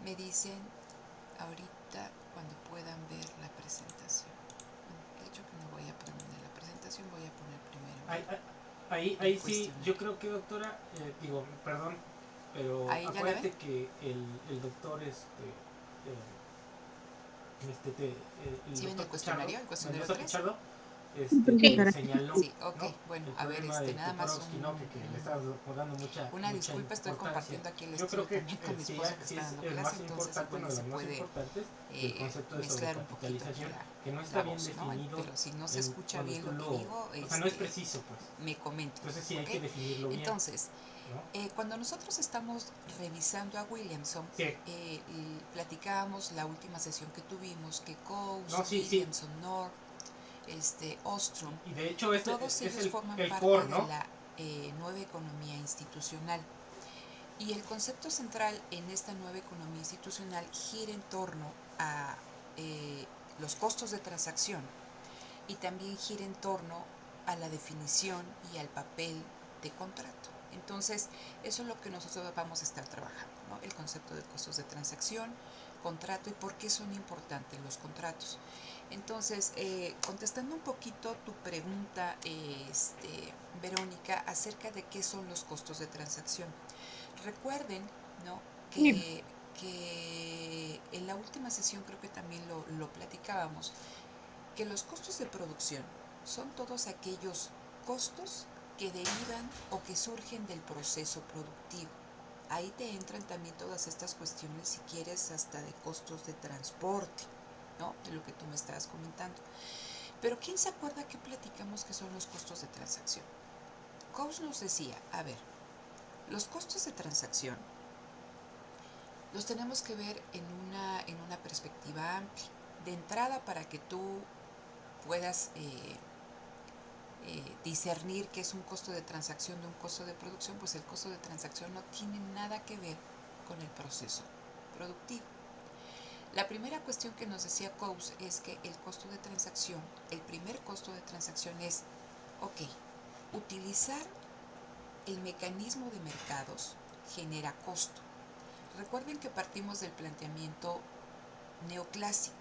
Me dicen ahorita cuando puedan ver la presentación. Bueno, de hecho que no voy a poner la presentación, voy a poner Ahí, primero el ahí sí, yo cuestionario. creo que doctora, digo, perdón, pero ¿Ahí ya la ven? acuérdate que el doctor, el ¿Sí ven doctor Pichardo, el cuestionario Mendoza 3? Pichardo, Sí, te ahora sí. señaló, Sí, ok, ¿no? bueno, El a ver, problema de nada más Tuporovsky, ¿no? Que le estás dando mucha, una mucha disculpa, estoy importancia. compartiendo aquí el Yo creo estudio que también con mi sí, esposo que sí está es dando el clase, más entonces importante, igual uno y de se los más puede importantes, el concepto de mezclar un poquito aquí sobrecapitalización, que no la está bien voz, ¿no? definido Pero si no se escucha cuando bien tú lo que digo, o sea, no es preciso, pues. me comentan, Entonces sí hay ¿ok? que definirlo bien, Entonces, ¿no? cuando nosotros estamos revisando a Williamson, Sí, platicábamos la última sesión que tuvimos que Coase, no, sí, sí. Williamson, North, Ostrom, Y de hecho todos es ellos forman el parte core, de ¿no? la nueva economía institucional. Y el concepto central en esta nueva economía institucional gira en torno a eh, los costos de transacción y también gira en torno a la definición y al papel de contrato. Entonces, eso es lo que nosotros vamos a estar trabajando, ¿no? El concepto de costos de transacción, contrato y por qué son importantes los contratos. Entonces, contestando un poquito tu pregunta, Verónica, acerca de qué son los costos de transacción. Recuerden, ¿no? Sí. que en la última sesión creo que también lo platicábamos, que los costos de producción son todos aquellos costos que derivan o que surgen del proceso productivo. Ahí te entran también todas estas cuestiones, si quieres, hasta de costos de transporte, ¿no? De lo que tú me estabas comentando. Pero ¿quién se acuerda que platicamos que son los costos de transacción? Coase nos decía, a ver, los costos de transacción los tenemos que ver en una perspectiva amplia. De entrada, para que tú puedas discernir qué es un costo de transacción de un costo de producción, pues el costo de transacción no tiene nada que ver con el proceso productivo. La primera cuestión que nos decía Coase es que el costo de transacción, el primer costo de transacción es, ok, utilizar el mecanismo de mercados genera costo. Recuerden que partimos del planteamiento neoclásico,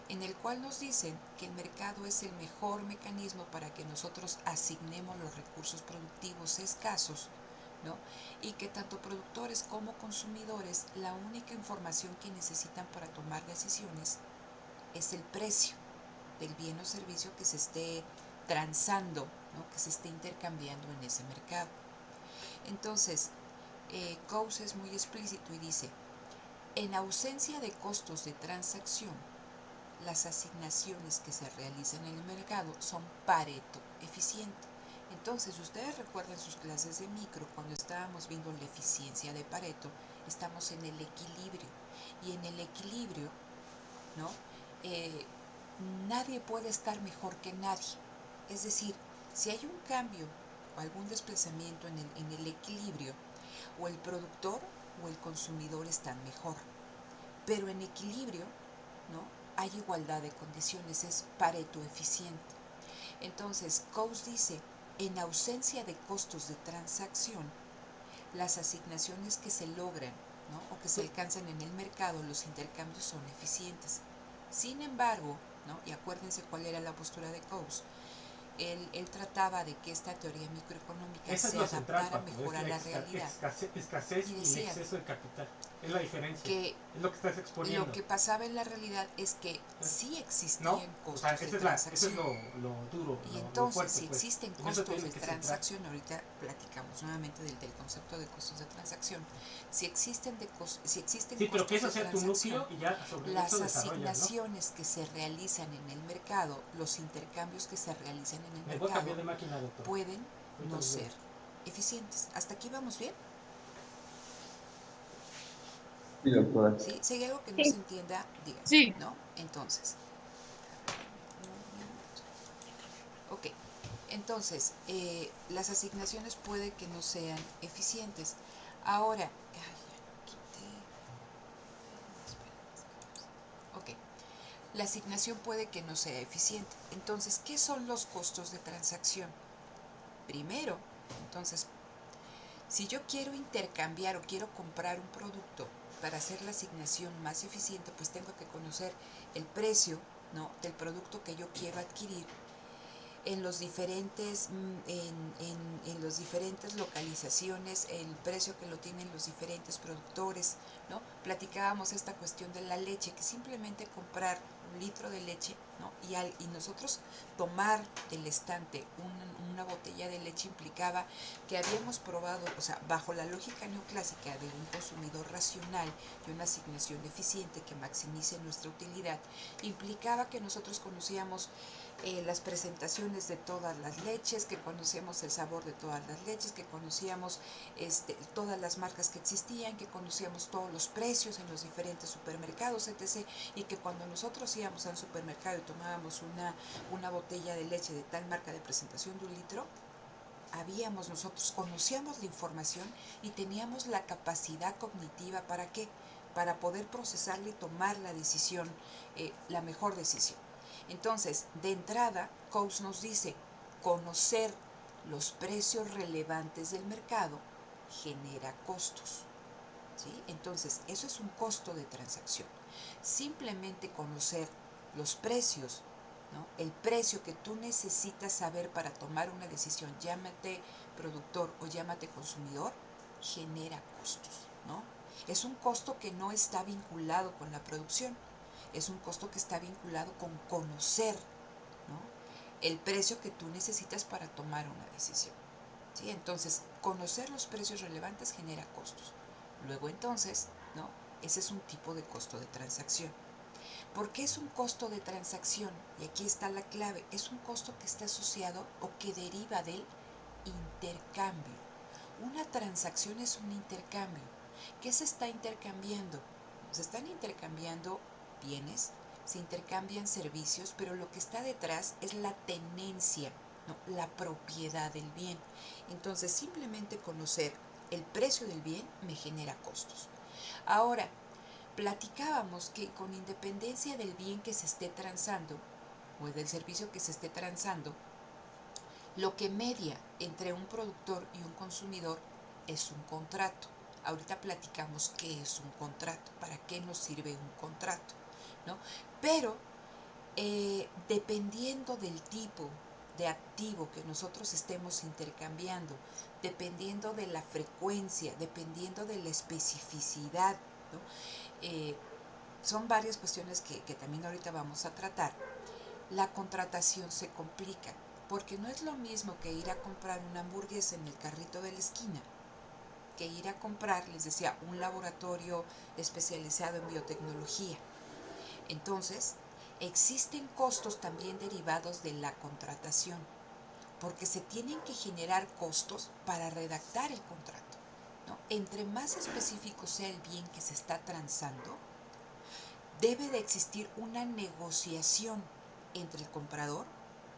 en el cual nos dicen que el mercado es el mejor mecanismo para que nosotros asignemos los recursos productivos escasos, ¿no? Y que tanto productores como consumidores, la única información que necesitan para tomar decisiones es el precio del bien o servicio que se esté transando, ¿no? Que se esté intercambiando en ese mercado. Entonces, Coase es muy explícito y dice, en ausencia de costos de transacción, las asignaciones que se realizan en el mercado son Pareto eficiente. Entonces, si ustedes recuerdan sus clases de micro, cuando estábamos viendo la eficiencia de Pareto, estamos en el equilibrio. Y en el equilibrio, ¿no? Eh, nadie puede estar mejor que nadie. Es decir, si hay un cambio o algún desplazamiento en el equilibrio, o el productor o el consumidor están mejor. Pero en equilibrio, ¿no? Hay igualdad de condiciones, es Pareto eficiente. Entonces, Coase dice, en ausencia de costos de transacción, las asignaciones que se logran, ¿no? O que se alcanzan en el mercado, los intercambios son eficientes. Sin embargo, ¿no? Y acuérdense cuál era la postura de Coase, él trataba de que esta teoría microeconómica Esa es se lo central, adaptara Paco, es mejor a la la realidad. escasez Y y el decía exceso de capital. Es la diferencia. que Es lo que estás lo exponiendo. que pasaba en la realidad es que sí ¿No? existían O sea, costos de eso es transacción. lo duro, Y lo entonces, fuerte, si pues. existen En eso costos tienen de que centrar. transacción, ahorita platicamos nuevamente del concepto de costos de transacción, si existen Sí, pero que costos eso de sea tu transacción, núcleo y ya sobre eso las desarrollas, ¿no? asignaciones que se realizan en el mercado, los intercambios que se realizan en el Me voy a cambiar mercado, de máquina, doctor. pueden Ahorita no los veo. ser eficientes. ¿Hasta aquí vamos bien? Sí, doctora. ¿Sí? Si hay algo que no se Sí, entienda, díganme, sí. ¿no? Entonces, ok, entonces, las asignaciones puede que no sean eficientes. Ahora, ok, la asignación puede que no sea eficiente. Entonces, ¿qué son los costos de transacción? Primero, entonces, si yo quiero intercambiar o quiero comprar un producto, para hacer la asignación más eficiente, pues tengo que conocer el precio, ¿no?, del producto que yo quiero adquirir en los diferentes los diferentes localizaciones, el precio que lo tienen los diferentes productores, ¿no? Platicábamos esta cuestión de la leche, que simplemente comprar un litro de leche, ¿no?, y nosotros tomar del estante una botella de leche implicaba que habíamos probado, o sea, bajo la lógica neoclásica de un consumidor racional y una asignación eficiente que maximice nuestra utilidad, implicaba que nosotros conocíamos las presentaciones de todas las leches, que conocíamos el sabor de todas las leches, que conocíamos todas las marcas que existían, que conocíamos todos los precios en los diferentes supermercados, etc. Y que cuando nosotros íbamos al supermercado y tomábamos una botella de leche de tal marca de presentación de 1 litro, nosotros conocíamos la información y teníamos la capacidad cognitiva, ¿para qué? Para poder procesarla y tomar la decisión, la mejor decisión. Entonces, de entrada, Coase nos dice, conocer los precios relevantes del mercado genera costos, ¿sí? Entonces, eso es un costo de transacción. Simplemente conocer los precios, ¿no?, el precio que tú necesitas saber para tomar una decisión, llámate productor o llámate consumidor, genera costos, ¿no? Es un costo que no está vinculado con la producción, es un costo que está vinculado con conocer, ¿no?, el precio que tú necesitas para tomar una decisión, ¿sí? Entonces, conocer los precios relevantes genera costos. Luego entonces, ¿no?, ese es un tipo de costo de transacción. ¿Por qué es un costo de transacción? Y aquí está la clave. Es un costo que está asociado o que deriva del intercambio. Una transacción es un intercambio. ¿Qué se está intercambiando? Se están intercambiando bienes, se intercambian servicios, pero lo que está detrás es la tenencia, ¿no?, la propiedad del bien. Entonces, simplemente conocer el precio del bien me genera costos. Ahora, platicábamos que con independencia del bien que se esté transando o del servicio que se esté transando, lo que media entre un productor y un consumidor es un contrato. Ahorita platicamos qué es un contrato, para qué nos sirve un contrato, ¿no? Pero dependiendo del tipo de activo que nosotros estemos intercambiando, dependiendo de la frecuencia, dependiendo de la especificidad, ¿no?, son varias cuestiones que también ahorita vamos a tratar. La contratación se complica, porque no es lo mismo que ir a comprar una hamburguesa en el carrito de la esquina, que ir a comprar, les decía, un laboratorio especializado en biotecnología. Entonces, existen costos también derivados de la contratación, porque se tienen que generar costos para redactar el contrato, ¿no? Entre más específico sea el bien que se está transando, debe de existir una negociación entre el comprador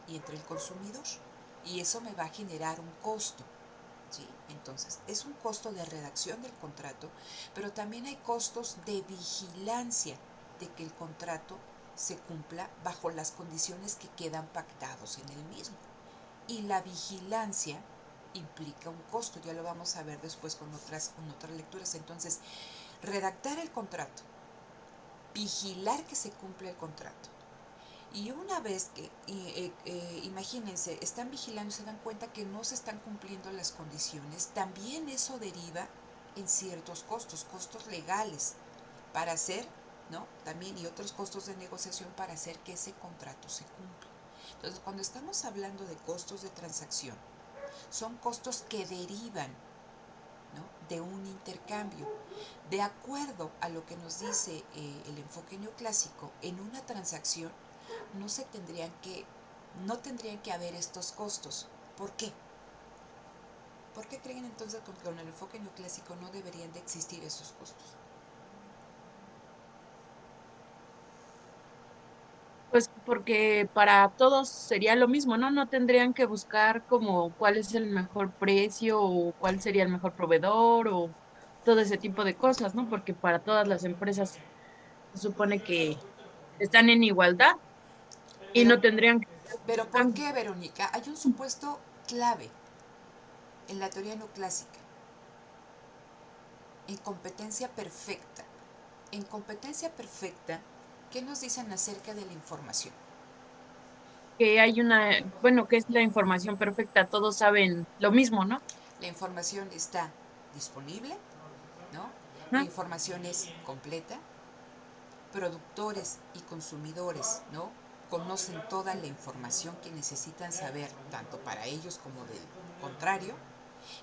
y entre el consumidor, y eso me va a generar un costo, ¿sí? Entonces, es un costo de redacción del contrato, pero también hay costos de vigilancia de que el contrato se cumpla bajo las condiciones que quedan pactados en el mismo. Y la vigilancia implica un costo, ya lo vamos a ver después con otras lecturas. Entonces, redactar el contrato, vigilar que se cumpla el contrato. Y una vez que, imagínense, están vigilando y se dan cuenta que no se están cumpliendo las condiciones, también eso deriva en ciertos costos, costos legales para hacer, ¿no?, también, y otros costos de negociación para hacer que ese contrato se cumpla. Entonces, cuando estamos hablando de costos de transacción, son costos que derivan, ¿no?, de un intercambio. De acuerdo a lo que nos dice el enfoque neoclásico, en una transacción no tendrían que haber estos costos. ¿Por qué? ¿Por qué creen entonces que con el enfoque neoclásico no deberían de existir esos costos? Pues porque para todos sería lo mismo, ¿no? No tendrían que buscar como cuál es el mejor precio o cuál sería el mejor proveedor o todo ese tipo de cosas, ¿no? Porque para todas las empresas se supone que están en igualdad y Pero, no tendrían que estar pero ¿por buscando. qué, Verónica? Hay un supuesto clave en la teoría neoclásica, en competencia perfecta. en competencia perfecta, ¿qué nos dicen acerca de la información? Que hay bueno, que es la información perfecta, todos saben lo mismo, ¿no? La información está disponible, ¿no? La Ajá. información es completa, productores y consumidores, ¿no? Conocen toda la información que necesitan saber, tanto para ellos como del contrario.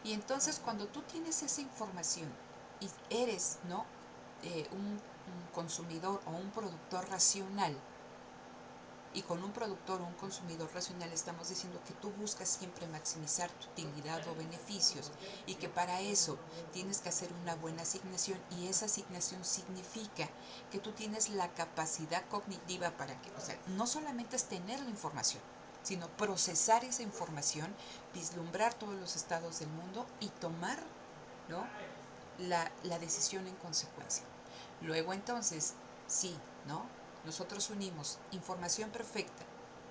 Y entonces cuando tú tienes esa información y eres, ¿no? Un consumidor o un productor racional, y con un productor o un consumidor racional estamos diciendo que tú buscas siempre maximizar tu utilidad o beneficios y que para eso tienes que hacer una buena asignación, y esa asignación significa que tú tienes la capacidad cognitiva para que, o sea, no solamente es tener la información, sino procesar esa información, vislumbrar todos los estados del mundo y tomar, ¿no? la decisión en consecuencia. Luego entonces, sí, ¿no? Nosotros unimos información perfecta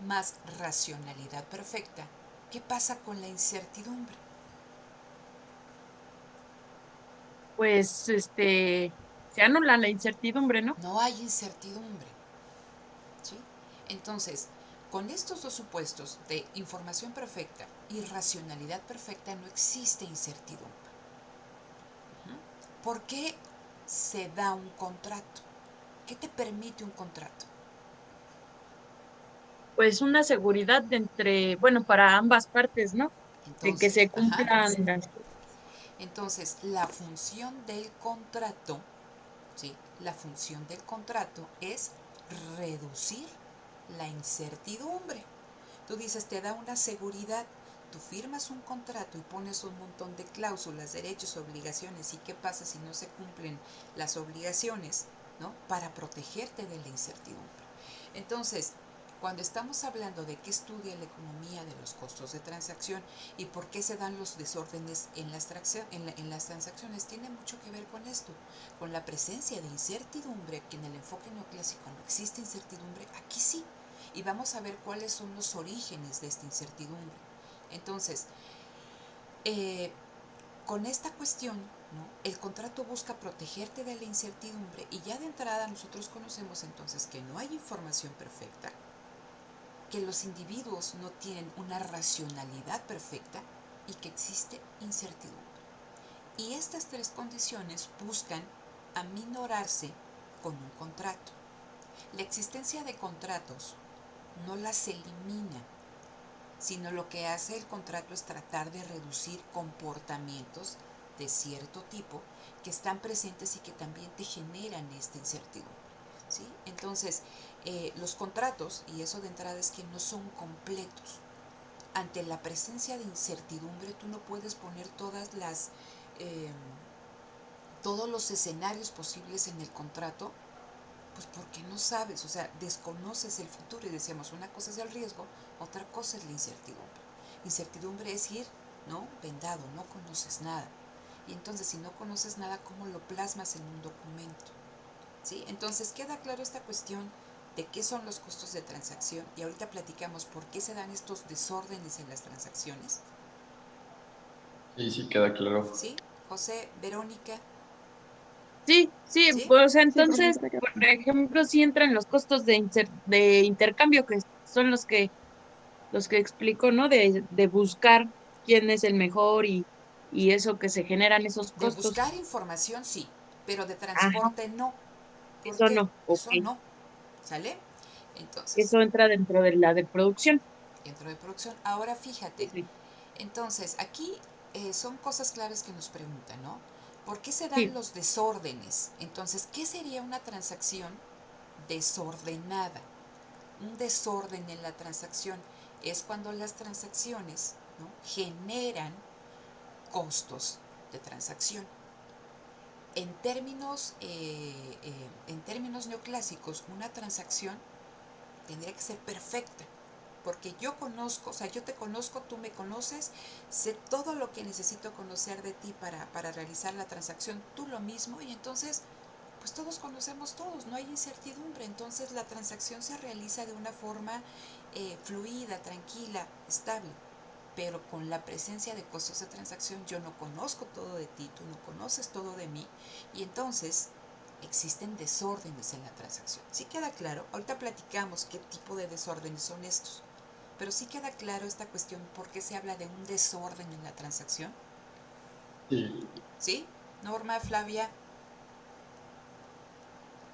más racionalidad perfecta. ¿Qué pasa con la incertidumbre? Pues se anula la incertidumbre, ¿no? No hay incertidumbre, ¿sí? Entonces, con estos dos supuestos de información perfecta y racionalidad perfecta no existe incertidumbre. ¿Por qué se da un contrato? ¿Qué te permite un contrato? Pues una seguridad bueno, para ambas partes, ¿no? De que Entonces, se ajá. cumplan las... Entonces, la función del contrato, ¿sí? La función del contrato es reducir la incertidumbre. Tú dices, te da una seguridad. Tú firmas un contrato y pones un montón de cláusulas, derechos, obligaciones, y qué pasa si no se cumplen las obligaciones, ¿no? Para protegerte de la incertidumbre. Entonces, cuando estamos hablando de qué estudia la economía de los costos de transacción y por qué se dan los desórdenes en las transacciones, tiene mucho que ver con esto, con la presencia de incertidumbre, que en el enfoque neoclásico no existe incertidumbre, aquí sí. Y vamos a ver cuáles son los orígenes de esta incertidumbre. Entonces, eh, con esta cuestión, ¿no? El contrato busca protegerte de la incertidumbre, y ya de entrada nosotros conocemos entonces que no hay información perfecta, que los individuos no tienen una racionalidad perfecta y que existe incertidumbre. Y estas tres condiciones buscan aminorarse con un contrato. La existencia de contratos no las elimina, sino lo que hace el contrato es tratar de reducir comportamientos de cierto tipo que están presentes y que también te generan esta incertidumbre, ¿sí? Entonces, los contratos, y eso de entrada es que no son completos. Ante la presencia de incertidumbre, tú no puedes poner eh, todos los escenarios posibles en el contrato, pues porque no sabes, o sea, desconoces el futuro. Y decíamos, una cosa es el riesgo, otra cosa es la incertidumbre. Incertidumbre es ir, ¿no? Vendado, no conoces nada. Y entonces, si no conoces nada, ¿cómo lo plasmas en un documento? ¿Sí? Entonces, queda claro esta cuestión de qué son los costos de transacción, y ahorita platicamos por qué se dan estos desórdenes en las transacciones. Sí, sí, queda claro. ¿Sí? José, Verónica, Sí, sí, ¿sí? pues Sí, entonces, profesora, por ejemplo, sí entran los costos de intercambio, que son los que explico, ¿no? De buscar quién es el mejor y eso que se generan esos De costos. buscar información sí, pero de Ajá, transporte no. ¿Por eso qué? no, ok. Eso no. ¿Sale? Entonces, Eso entra dentro de la de producción. dentro de producción. Ahora fíjate, Sí, entonces aquí son cosas claves que nos preguntan, ¿no? ¿Por qué se dan sí, los desórdenes? Entonces, ¿qué sería una transacción desordenada? Un desorden en la transacción es cuando las transacciones, ¿no? Generan costos de transacción. En términos neoclásicos, una transacción tendría que ser perfecta, porque yo conozco, o sea, yo te conozco, tú me conoces, sé todo lo que necesito conocer de ti para realizar la transacción, tú lo mismo, y entonces, pues todos conocemos todos, no hay incertidumbre, entonces la transacción se realiza de una forma fluida, tranquila, estable. Pero con la presencia de costos de transacción, yo no conozco todo de ti, tú no conoces todo de mí, y entonces existen desórdenes en la transacción. ¿Sí queda claro? Ahorita platicamos qué tipo de desórdenes son estos, pero sí queda claro esta cuestión, ¿por qué se habla de un desorden en la transacción? Sí. ¿Sí? Norma, Flavia.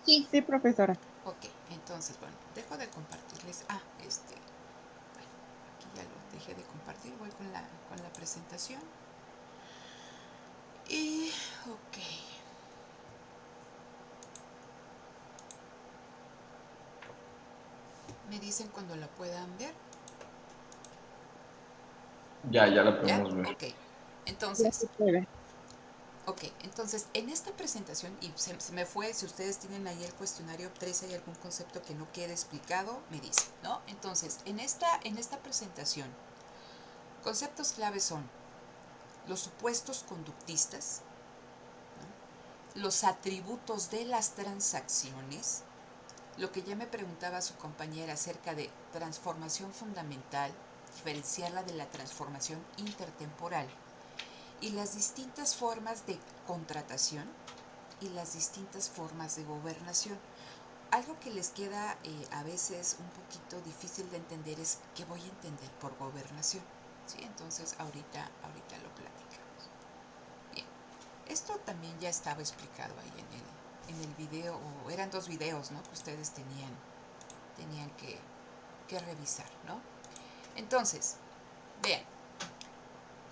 Sí, sí, profesora. Ok, entonces, bueno, dejo de compartirles. Bueno, aquí ya lo dejé de compartir, voy con la presentación. Y, ok. Me dicen cuando la puedan ver. Ya la ¿Ya? podemos ver. Ok. Ya Entonces, se puede. en esta presentación, y se me fue, si ustedes tienen ahí el cuestionario 3, hay algún concepto que no quede explicado, me dicen, ¿no? Entonces, en esta presentación, conceptos claves son los supuestos conductistas, ¿no? Los atributos de las transacciones, lo que ya me preguntaba su compañera acerca de transformación fundamental, diferenciarla de la transformación intertemporal, y las distintas formas de contratación y las distintas formas de gobernación. Algo que les queda a veces un poquito difícil de entender es qué voy a entender por gobernación. ¿Sí? Entonces ahorita lo platicamos. Bien, esto también ya estaba explicado ahí en el video, o eran 2 videos, ¿no?, que ustedes tenían que revisar, ¿no? Entonces, vean,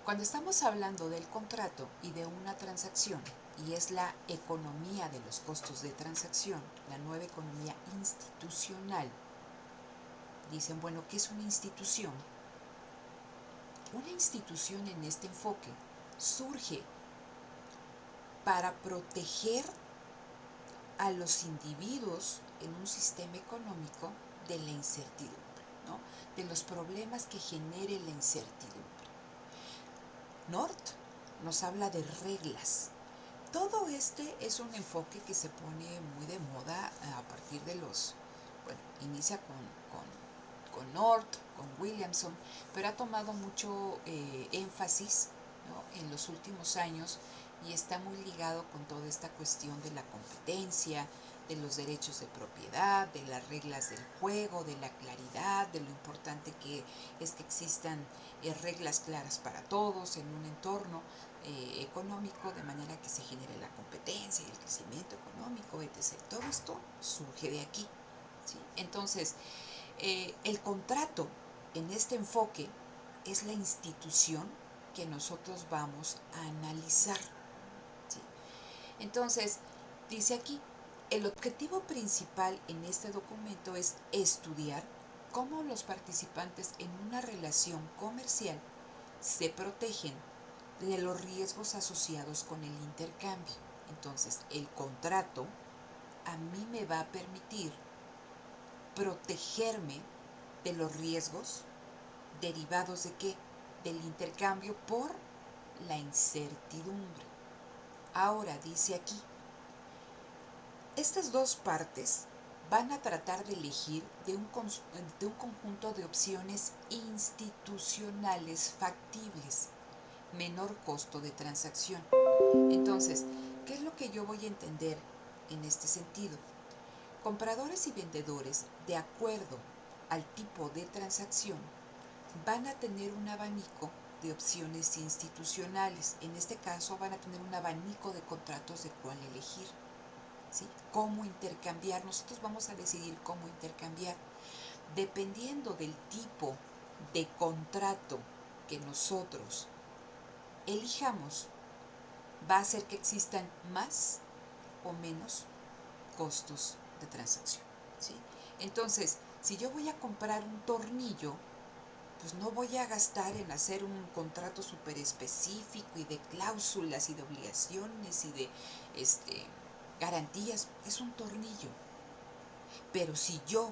cuando estamos hablando del contrato y de una transacción, y es la economía de los costos de transacción, la nueva economía institucional, dicen, bueno, ¿qué es una institución? Una institución en este enfoque surge para proteger a los individuos en un sistema económico de la incertidumbre, ¿no?, de los problemas que genere la incertidumbre. North nos habla de reglas. Todo este es un enfoque que se pone muy de moda a partir de inicia con North, con Williamson, pero ha tomado mucho énfasis, ¿no?, en los últimos años, y está muy ligado con toda esta cuestión de la competencia, de los derechos de propiedad, de las reglas del juego, de la claridad, de lo importante que es que existan reglas claras para todos en un entorno económico, de manera que se genere la competencia y el crecimiento económico, etc. Todo esto surge de aquí, ¿sí? Entonces, el contrato en este enfoque es la institución que nosotros vamos a analizar, ¿sí? Entonces, dice aquí, el objetivo principal en este documento es estudiar cómo los participantes en una relación comercial se protegen de los riesgos asociados con el intercambio. Entonces, el contrato a mí me va a permitir protegerme de los riesgos derivados de qué? Del intercambio por la incertidumbre. Ahora dice aquí, estas dos partes van a tratar de elegir de un conjunto de opciones institucionales factibles, menor costo de transacción. Entonces, ¿qué es lo que yo voy a entender en este sentido? Compradores y vendedores, de acuerdo al tipo de transacción, van a tener un abanico de opciones institucionales. En este caso van a tener un abanico de contratos de cuál elegir, ¿sí? Cómo intercambiar. Nosotros vamos a decidir cómo intercambiar. Dependiendo del tipo de contrato que nosotros elijamos, va a hacer que existan más o menos costos de transacción, ¿sí? Entonces, si yo voy a comprar un tornillo, pues no voy a gastar en hacer un contrato súper específico y de cláusulas y de obligaciones y de garantías. Es un tornillo. Pero si yo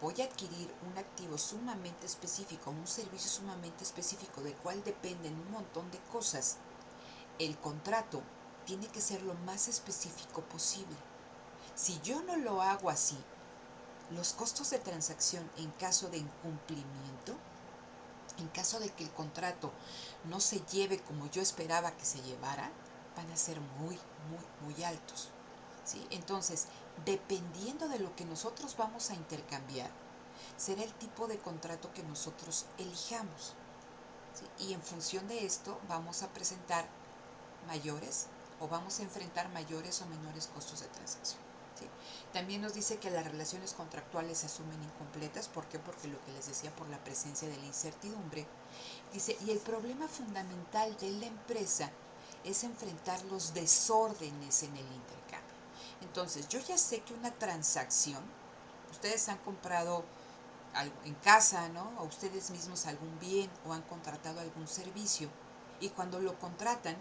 voy a adquirir un activo sumamente específico, un servicio sumamente específico, del cual dependen un montón de cosas, el contrato tiene que ser lo más específico posible. Si yo no lo hago así, los costos de transacción en caso de incumplimiento, en caso de que el contrato no se lleve como yo esperaba que se llevara, van a ser muy altos. ¿sí? Entonces, dependiendo de lo que nosotros vamos a intercambiar, será el tipo de contrato que nosotros elijamos, ¿sí? Y en función de esto vamos a presentar mayores o vamos a enfrentar mayores o menores costos de transacción, ¿sí? También nos dice que las relaciones contractuales se asumen incompletas. ¿Por qué? Porque lo que les decía, por la presencia de la incertidumbre. Dice, y el problema fundamental de la empresa es enfrentar los desórdenes en el intercambio. Entonces, yo ya sé que una transacción, ustedes han comprado algo en casa, ¿no? O ustedes mismos algún bien o han contratado algún servicio, y cuando lo contratan,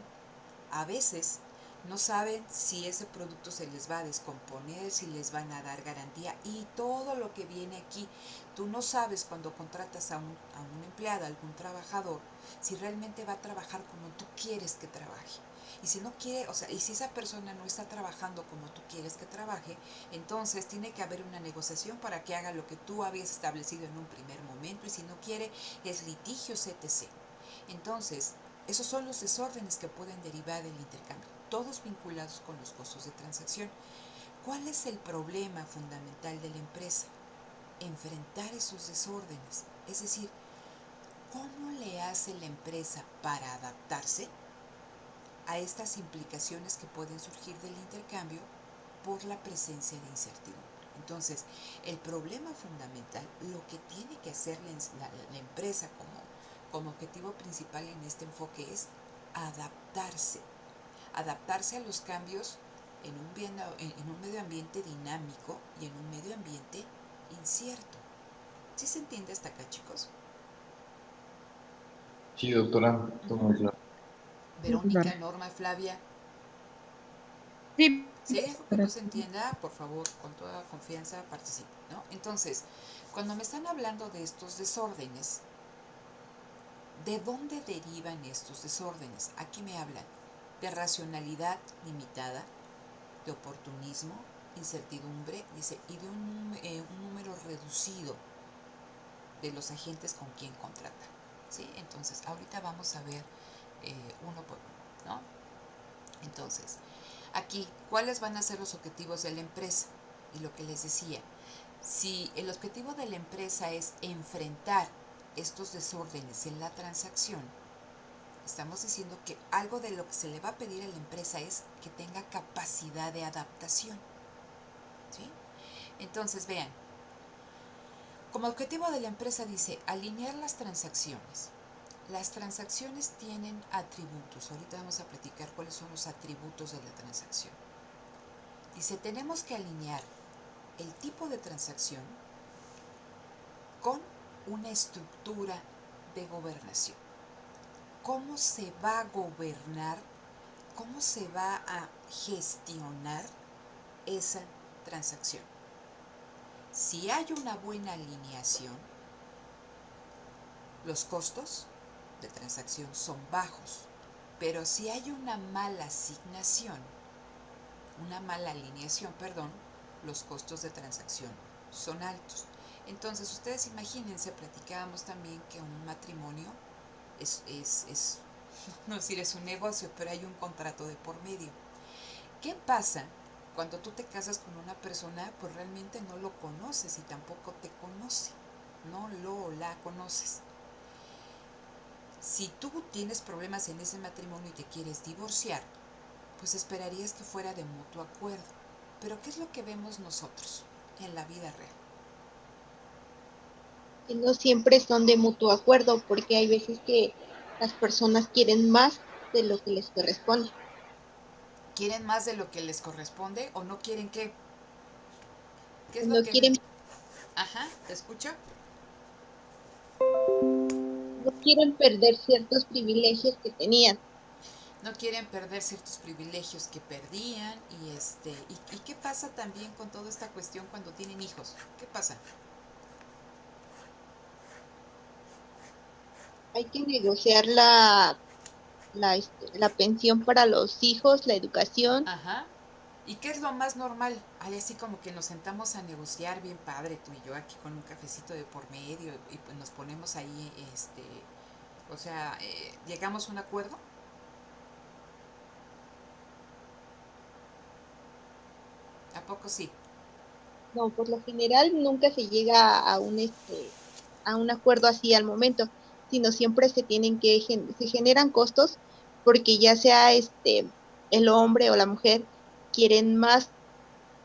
a veces no saben si ese producto se les va a descomponer, si les van a dar garantía y todo lo que viene aquí. Tú no sabes cuando contratas a un empleado, a algún trabajador, si realmente va a trabajar como tú quieres que trabaje. Y si no quiere, o sea, y si esa persona no está trabajando como tú quieres que trabaje, entonces tiene que haber una negociación para que haga lo que tú habías establecido en un primer momento, y si no quiere, es litigio, etc. Entonces, esos son los desórdenes que pueden derivar del intercambio, todos vinculados con los costos de transacción. ¿Cuál es el problema fundamental de la empresa? Enfrentar esos desórdenes. Es decir, ¿cómo le hace la empresa para adaptarse a estas implicaciones que pueden surgir del intercambio por la presencia de incertidumbre? Entonces, el problema fundamental, lo que tiene que hacer la empresa como objetivo principal en este enfoque, es adaptarse. Adaptarse a los cambios en un medio ambiente dinámico y en un medio ambiente incierto. ¿Sí se entiende hasta acá, chicos? Sí, doctora, todo muy claro. Verónica, Norma, Flavia. Sí, Si hay algo que no se entienda, por favor, con toda confianza participe, ¿no? Entonces, cuando me están hablando de estos desórdenes, ¿de dónde derivan estos desórdenes? Aquí me hablan de racionalidad limitada, de oportunismo, incertidumbre, dice, y de un número reducido de los agentes con quien contrata, ¿sí? Entonces, ahorita vamos a ver uno por uno, ¿no? Entonces, aquí, ¿cuáles van a ser los objetivos de la empresa? Y lo que les decía, si el objetivo de la empresa es enfrentar estos desórdenes en la transacción, estamos diciendo que algo de lo que se le va a pedir a la empresa es que tenga capacidad de adaptación, ¿sí? Entonces, vean, como objetivo de la empresa dice alinear las transacciones. Las transacciones tienen atributos. Ahorita vamos a platicar cuáles son los atributos de la transacción. Dice, tenemos que alinear el tipo de transacción con una estructura de gobernación. ¿Cómo se va a gobernar? ¿Cómo se va a gestionar esa transacción? Si hay una buena alineación, los costos de transacción son bajos, pero si hay una mala asignación, una mala alineación, perdón, los costos de transacción son altos. Entonces, ustedes imagínense, platicábamos también que un matrimonio es no decir es un negocio, pero hay un contrato de por medio. ¿Qué pasa cuando tú te casas con una persona, pues realmente no lo conoces y tampoco te conoce, no lo o la conoces? Si tú tienes problemas en ese matrimonio y te quieres divorciar, pues esperarías que fuera de mutuo acuerdo. Pero ¿qué es lo que vemos nosotros en la vida real? Que no siempre son de mutuo acuerdo, porque hay veces que las personas quieren más de lo que les corresponde. ¿Quieren más de lo que les corresponde o no quieren qué? ¿Qué es lo No que no? quieren, Ajá, ¿te escucho? no quieren perder ciertos privilegios que tenían. No quieren perder ciertos privilegios que perdían y qué pasa también con toda esta cuestión cuando tienen hijos. ¿Qué pasa? Hay que negociar la pensión para los hijos, la educación. Ajá. ¿Y qué es lo más normal? Hay así como que nos sentamos a negociar bien padre tú y yo aquí con un cafecito de por medio y pues nos ponemos ahí, o sea, llegamos a un acuerdo. poco sí? No, por lo general nunca se llega a a un acuerdo así al momento, sino siempre se tienen se generan costos porque ya sea el hombre o la mujer quieren más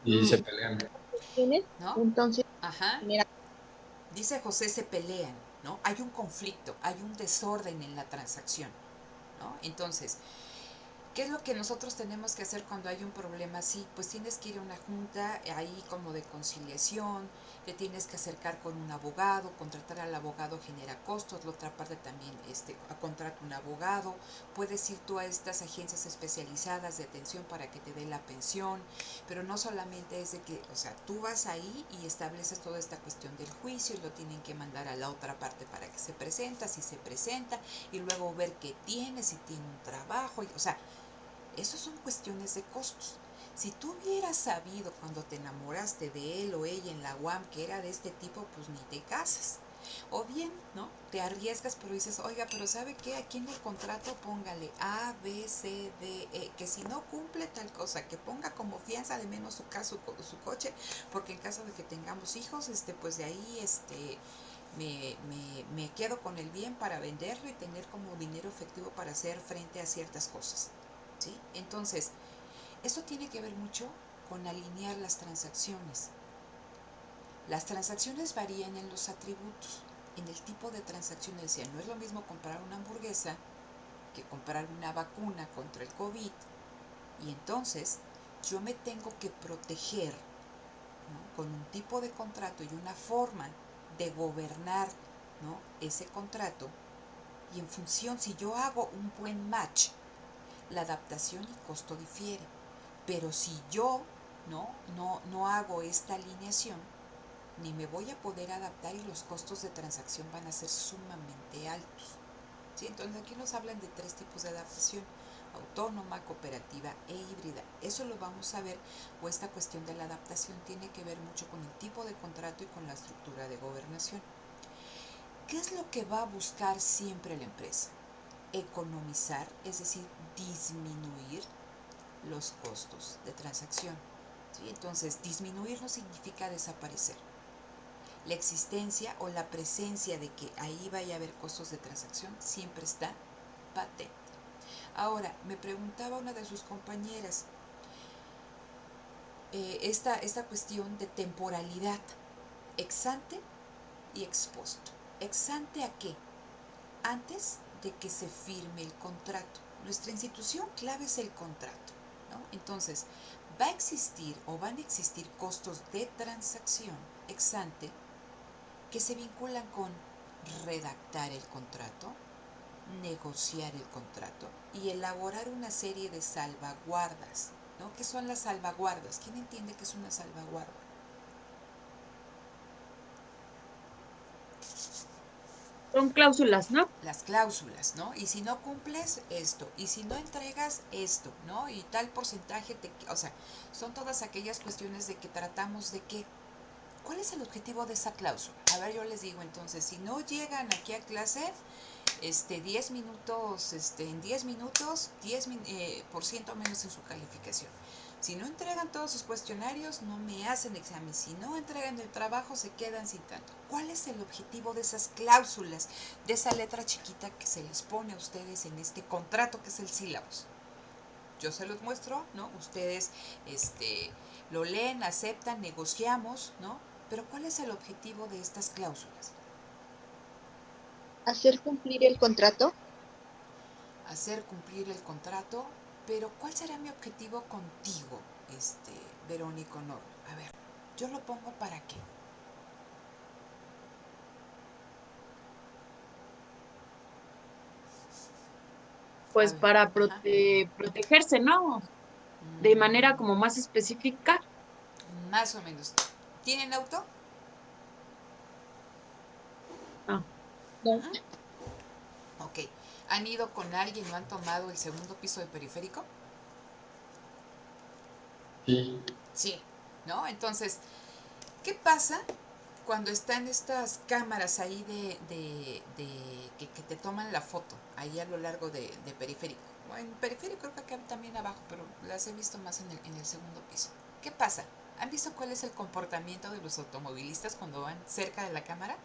Y se pelean. cuestiones, ¿No? entonces Ajá. genera. Dice José, se pelean, ¿no? Hay un conflicto, hay un desorden en la transacción, ¿no? Entonces, ¿qué es lo que nosotros tenemos que hacer cuando hay un problema así? Pues tienes que ir a una junta ahí como de conciliación, te tienes que acercar con un abogado, contratar al abogado genera costos, la otra parte también contrata un abogado, puedes ir tú a estas agencias especializadas de atención para que te dé la pensión, pero no solamente es de que, o sea, tú vas ahí y estableces toda esta cuestión del juicio y lo tienen que mandar a la otra parte para que se presenta, si se presenta, y luego ver qué tiene, si tiene un trabajo, o sea, eso son cuestiones de costos. Si tú hubieras sabido cuando te enamoraste de él o ella en la UAM que era de este tipo, pues ni te casas. O bien, ¿no? Te arriesgas, pero dices, oiga, pero ¿sabe qué? Aquí en el contrato póngale A, B, C, D, E, que si no cumple tal cosa, que ponga como fianza de menos su coche, porque en caso de que tengamos hijos, pues de ahí, me quedo con el bien para venderlo y tener como dinero efectivo para hacer frente a ciertas cosas. ¿Sí? Entonces, esto tiene que ver mucho con alinear las transacciones. Las transacciones varían en los atributos, en el tipo de transacción. Decía, no es lo mismo comprar una hamburguesa que comprar una vacuna contra el COVID. Y entonces, yo me tengo que proteger, ¿no? Con un tipo de contrato y una forma de gobernar, ¿no? Ese contrato. Y en función, si yo hago un buen match, la adaptación y costo difiere. Pero si yo no hago esta alineación, ni me voy a poder adaptar y los costos de transacción van a ser sumamente altos. ¿Sí? Entonces aquí nos hablan de 3 tipos de adaptación: autónoma, cooperativa e híbrida. Eso lo vamos a ver, o esta cuestión de la adaptación tiene que ver mucho con el tipo de contrato y con la estructura de gobernación. ¿Qué es lo que va a buscar siempre la empresa? Economizar, es decir, disminuir los costos de transacción. ¿Sí? Entonces, disminuir no significa desaparecer. La existencia o la presencia de que ahí vaya a haber costos de transacción siempre está patente. Ahora, me preguntaba una de sus compañeras esta cuestión de temporalidad, ex ante y ex post. ¿Ex ante a qué? Antes de que se firme el contrato. Nuestra institución clave es el contrato, ¿no? Entonces, va a existir o van a existir costos de transacción ex ante que se vinculan con redactar el contrato, negociar el contrato y elaborar una serie de salvaguardas, ¿no? ¿Qué son las salvaguardas? ¿Quién entiende qué es una salvaguarda? Son cláusulas, ¿no? Las cláusulas, ¿no? Y si no cumples esto, y si no entregas esto, ¿no? Y tal porcentaje o sea, son todas aquellas cuestiones de que tratamos de que, ¿cuál es el objetivo de esa cláusula? A ver, yo les digo entonces, si no llegan aquí a clase, 10 minutos, en 10 minutos, 10% menos en su calificación. Si no entregan todos sus cuestionarios, no me hacen examen. Si no entregan el trabajo, se quedan sin tanto. ¿Cuál es el objetivo de esas cláusulas, de esa letra chiquita que se les pone a ustedes en este contrato que es el sílabus? Yo se los muestro, ¿no? Ustedes lo leen, aceptan, negociamos, ¿no? Pero ¿cuál es el objetivo de estas cláusulas? Hacer cumplir el contrato. Hacer cumplir el contrato, pero ¿cuál será mi objetivo contigo, Verónica Honor? A ver, yo lo pongo para qué. A Pues ver, para ajá. protegerse, ¿no? De manera como más específica. Más o menos. ¿Tienen auto? Ah, No, Ajá. Ok. ¿Han ido con alguien o han tomado el segundo piso de periférico? Sí, Sí, ¿no? Entonces, ¿qué pasa cuando están estas cámaras ahí que te toman la foto ahí a lo largo de periférico? Bueno, en periférico creo que acá también abajo, pero las he visto más en el segundo piso. ¿Qué pasa? ¿Han visto cuál es el comportamiento de los automovilistas cuando van cerca de la cámara?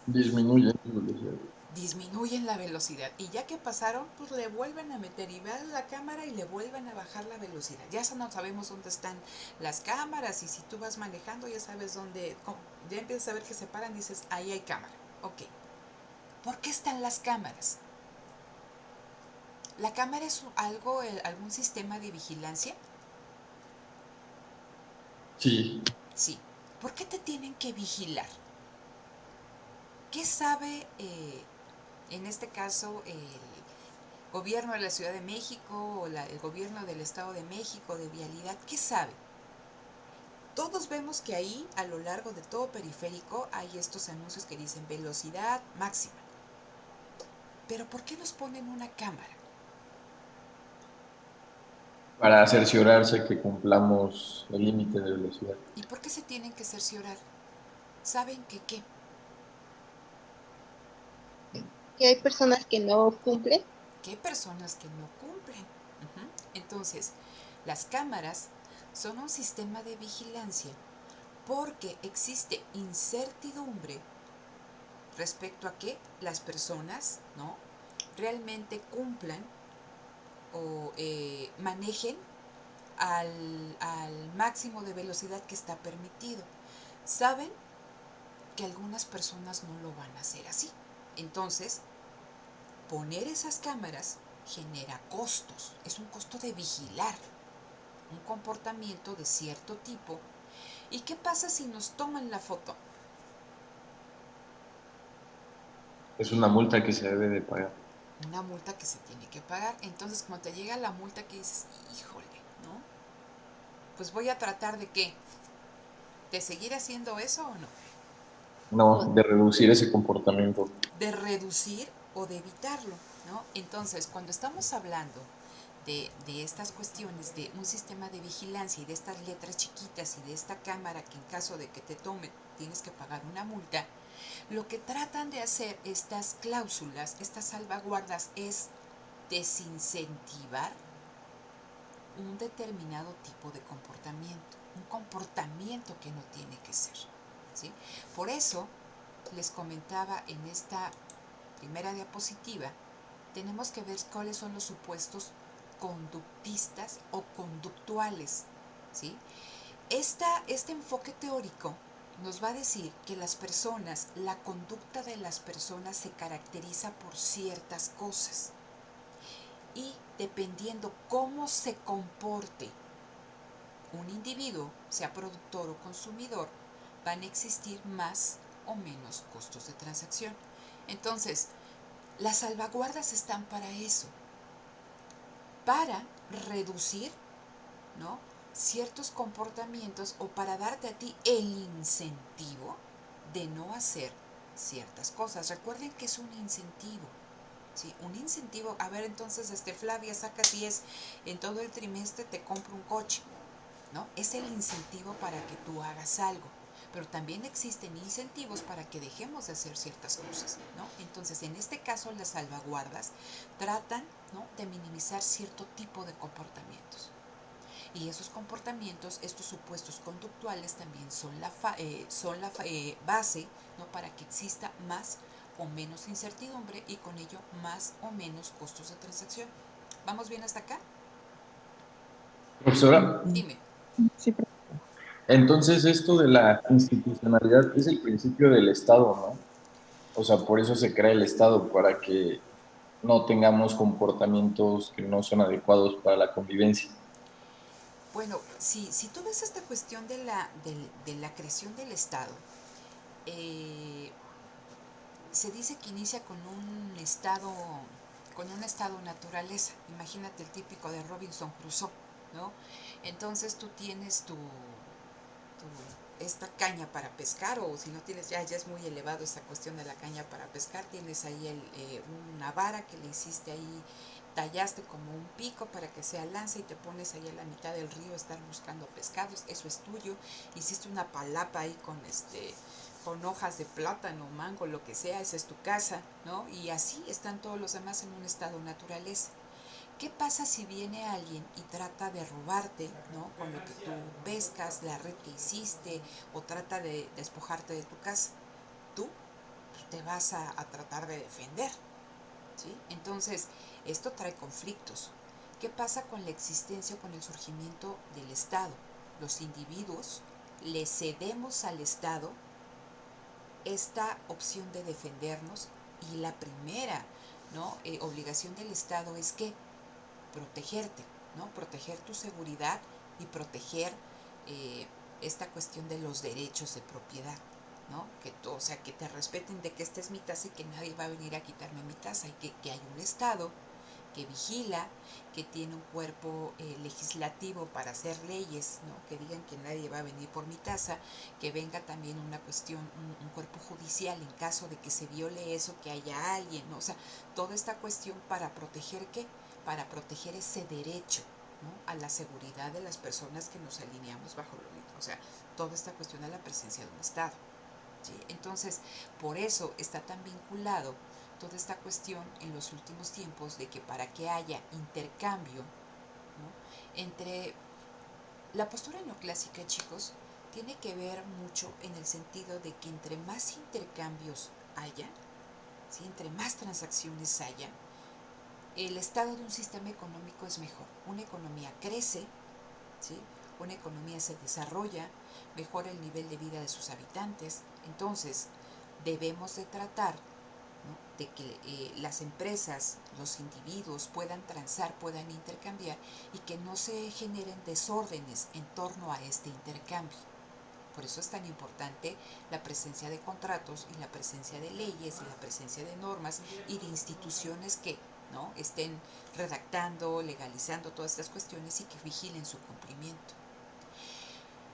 Disminuye la velocidad. Disminuyen la velocidad y ya que pasaron, pues le vuelven a meter y vean la cámara y le vuelven a bajar la velocidad. Ya no sabemos dónde están las cámaras y si tú vas manejando ya sabes dónde, ya empiezas a ver que se paran y dices, ahí hay cámara. Ok. ¿Por qué están las cámaras? ¿La cámara es algún sistema de vigilancia? Sí, Sí. ¿Por qué te tienen que vigilar? ¿Qué sabe, en este caso, el gobierno de la Ciudad de México o el gobierno del Estado de México de vialidad? ¿Qué sabe? Todos vemos que ahí, a lo largo de todo periférico, hay estos anuncios que dicen velocidad máxima. ¿Pero por qué nos ponen una cámara? para cerciorarse que cumplamos el límite de velocidad. ¿Y por qué se tienen que cerciorar? ¿Saben que qué? Que hay personas que no cumplen. Que hay personas que no cumplen. Uh-huh. Entonces, las cámaras son un sistema de vigilancia porque existe incertidumbre respecto a que las personas, ¿no?, realmente cumplan o manejen al máximo de velocidad que está permitido. Saben que algunas personas no lo van a hacer así. Entonces, poner esas cámaras genera costos. Es un costo de vigilar un comportamiento de cierto tipo. ¿Y qué pasa si nos toman la foto? Es una multa que se debe de pagar. Una multa que se tiene que pagar. Entonces, cuando te llega la multa que dices, híjole, ¿no? Pues voy a tratar de qué, de seguir haciendo eso o no, No, de reducir ese comportamiento. de reducir o de evitarlo, ¿no? Entonces, cuando estamos hablando de estas cuestiones de un sistema de vigilancia y de estas letras chiquitas y de esta cámara que en caso de que te tomen tienes que pagar una multa, lo que tratan de hacer estas cláusulas, estas salvaguardas, es desincentivar un determinado tipo de comportamiento, un comportamiento que no tiene que ser, ¿sí? Por eso les comentaba en esta primera diapositiva, tenemos que ver cuáles son los supuestos conductistas o conductuales, ¿sí? Este enfoque teórico nos va a decir que las personas, la conducta de las personas se caracteriza por ciertas cosas y dependiendo cómo se comporte un individuo, sea productor o consumidor, van a existir más o menos costos de transacción. Entonces, las salvaguardas están para eso, para reducir, ¿no?, ciertos comportamientos o para darte a ti el incentivo de no hacer ciertas cosas. Recuerden que es un incentivo, ¿sí? Un incentivo, a ver, entonces, Flavia, saca 10 en todo el trimestre, te compro un coche, ¿no? Es el incentivo para que tú hagas algo. Pero también existen incentivos para que dejemos de hacer ciertas cosas, ¿no? Entonces, en este caso, las salvaguardas tratan, ¿no?, de minimizar cierto tipo de comportamientos. Y esos comportamientos, estos supuestos conductuales, también son la base, ¿no?, para que exista más o menos incertidumbre y con ello más o menos costos de transacción. ¿Vamos bien hasta acá? Profesora, Dime. Sí, entonces esto de la institucionalidad es el principio del Estado, ¿no? O sea, por eso se crea el Estado, para que no tengamos comportamientos que no son adecuados para la convivencia. Bueno, si tú ves esta cuestión de la creación del Estado, eh, se dice que inicia con un estado naturaleza. Imagínate el típico de Robinson Crusoe, ¿no? Entonces tú tienes esta caña para pescar, o si no tienes, ya es muy elevado esta cuestión de la caña para pescar, tienes ahí una vara que le hiciste ahí, tallaste como un pico para que sea lanza y te pones ahí a la mitad del río a estar buscando pescados, eso es tuyo. Hiciste una palapa ahí con hojas de plátano, mango, lo que sea, esa es tu casa, ¿no? Y así están todos los demás en un estado naturaleza. ¿Qué pasa si viene alguien y trata de robarte, ¿no? Con lo que tú pescas, la red que hiciste, o trata de despojarte de tu casa? Tú pues, te vas a tratar de defender, ¿sí? Entonces, esto trae conflictos. ¿Qué pasa con la existencia o con el surgimiento del Estado? Los individuos le cedemos al Estado esta opción de defendernos, y la primera, ¿no? Obligación del Estado es que protegerte, ¿no? Proteger tu seguridad y proteger eh, esta cuestión de los derechos de propiedad, ¿no? O sea, que te respeten de que esta es mi taza y que nadie va a venir a quitarme mi taza, y que hay un Estado que vigila, que tiene un cuerpo legislativo para hacer leyes, ¿no? Que digan que nadie va a venir por mi taza, que venga también una cuestión, un cuerpo judicial en caso de que se viole eso, que haya alguien, ¿no? O sea, toda esta cuestión para proteger ¿qué? Para proteger ese derecho, ¿no? A la seguridad de las personas que nos alineamos bajo lo mismo, o sea, toda esta cuestión a la presencia de un Estado, ¿sí? Entonces, por eso está tan vinculado toda esta cuestión en los últimos tiempos de que para que haya intercambio, ¿no? Entre la postura neoclásica, chicos, tiene que ver mucho en el sentido de que entre más intercambios haya, ¿sí? Entre más transacciones haya, el estado de un sistema económico es mejor. Una economía crece, ¿sí? Una economía se desarrolla, mejora el nivel de vida de sus habitantes. Entonces, debemos de tratar, ¿no? De que las empresas, los individuos puedan transar, puedan intercambiar, y que no se generen desórdenes en torno a este intercambio. Por eso es tan importante la presencia de contratos y la presencia de leyes y la presencia de normas y de instituciones que, ¿no? Estén redactando, legalizando todas estas cuestiones y que vigilen su cumplimiento.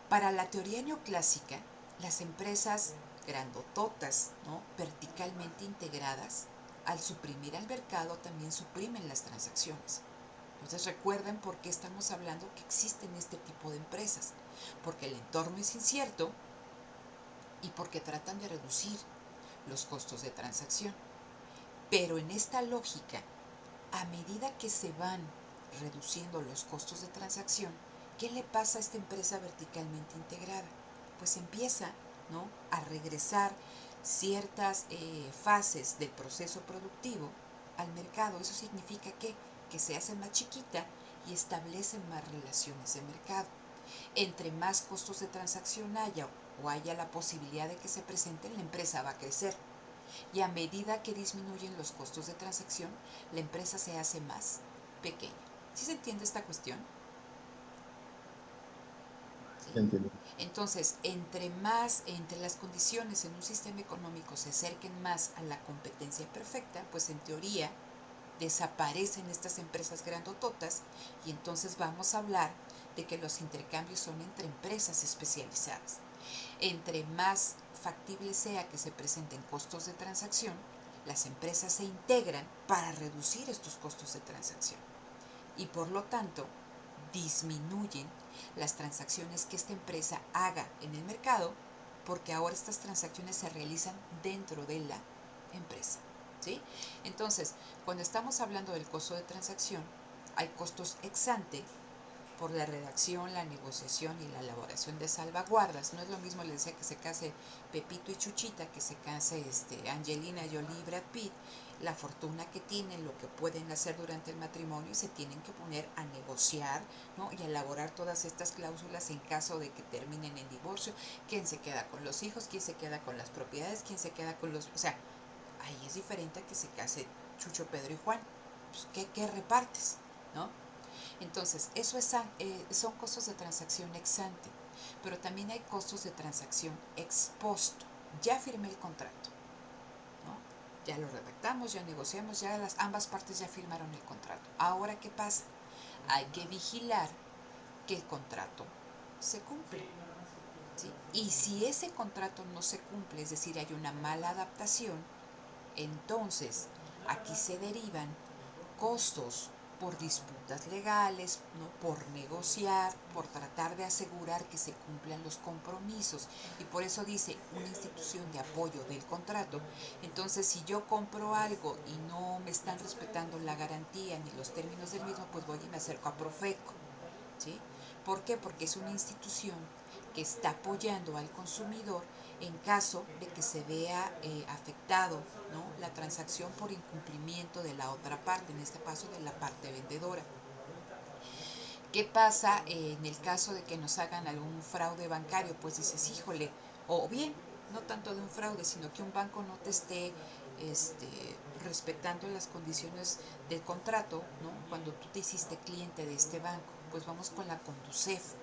Para la teoría neoclásica, las empresas grandototas, ¿no? Verticalmente integradas, al suprimir al mercado también suprimen las transacciones. Entonces recuerden por qué estamos hablando que existen este tipo de empresas, porque el entorno es incierto y porque tratan de reducir los costos de transacción. Pero en esta lógica, a medida que se van reduciendo los costos de transacción, ¿qué le pasa a esta empresa verticalmente integrada? Pues empieza, ¿no? A regresar ciertas fases del proceso productivo al mercado. Eso significa que se hace más chiquita y establecen más relaciones de mercado. Entre más costos de transacción haya o haya la posibilidad de que se presenten, la empresa va a crecer. Y a medida que disminuyen los costos de transacción, la empresa se hace más pequeña. ¿Sí se entiende esta cuestión? ¿Sí? Entiendo. Entonces, entre las condiciones en un sistema económico se acerquen más a la competencia perfecta, pues en teoría desaparecen estas empresas grandototas, y entonces vamos a hablar de que los intercambios son entre empresas especializadas. Entre más factible sea que se presenten costos de transacción, las empresas se integran para reducir estos costos de transacción, y por lo tanto disminuyen las transacciones que esta empresa haga en el mercado, porque ahora estas transacciones se realizan dentro de la empresa, ¿sí? Entonces, cuando estamos hablando del costo de transacción, hay costos ex ante por la redacción, la negociación y la elaboración de salvaguardas. No es lo mismo, le decía, que se case Pepito y Chuchita, que se case Angelina Jolie y Brad Pitt. La fortuna que tienen, lo que pueden hacer durante el matrimonio, y se tienen que poner a negociar, ¿no? Y a elaborar todas estas cláusulas en caso de que terminen en divorcio. ¿Quién se queda con los hijos? ¿Quién se queda con las propiedades? ¿Quién se queda con los...? O sea, ahí es diferente a que se case Chucho, Pedro y Juan. Pues, ¿qué repartes? ¿No? Entonces, son costos de transacción ex ante, pero también hay costos de transacción ex post. Ya firmé el contrato, ¿no? Ya lo redactamos, ya negociamos, ya ambas partes ya firmaron el contrato. Ahora, ¿qué pasa? Hay que vigilar que el contrato se cumpla, ¿sí? Y si ese contrato no se cumple, es decir, hay una mala adaptación, entonces aquí se derivan costos por disputas legales, ¿no? Por negociar, por tratar de asegurar que se cumplan los compromisos. Y por eso dice una institución de apoyo del contrato. Entonces, si yo compro algo y no me están respetando la garantía ni los términos del mismo, pues voy y me acerco a Profeco, ¿sí? ¿Por qué? Porque es una institución que está apoyando al consumidor en caso de que se vea afectado, ¿no? La transacción por incumplimiento de la otra parte, en este caso de la parte vendedora. ¿Qué pasa en el caso de que nos hagan algún fraude bancario? Pues dices, híjole, o bien, no tanto de un fraude, sino que un banco no te esté este, respetando las condiciones del contrato, ¿no? Cuando tú te hiciste cliente de este banco, pues vamos con la Conducef.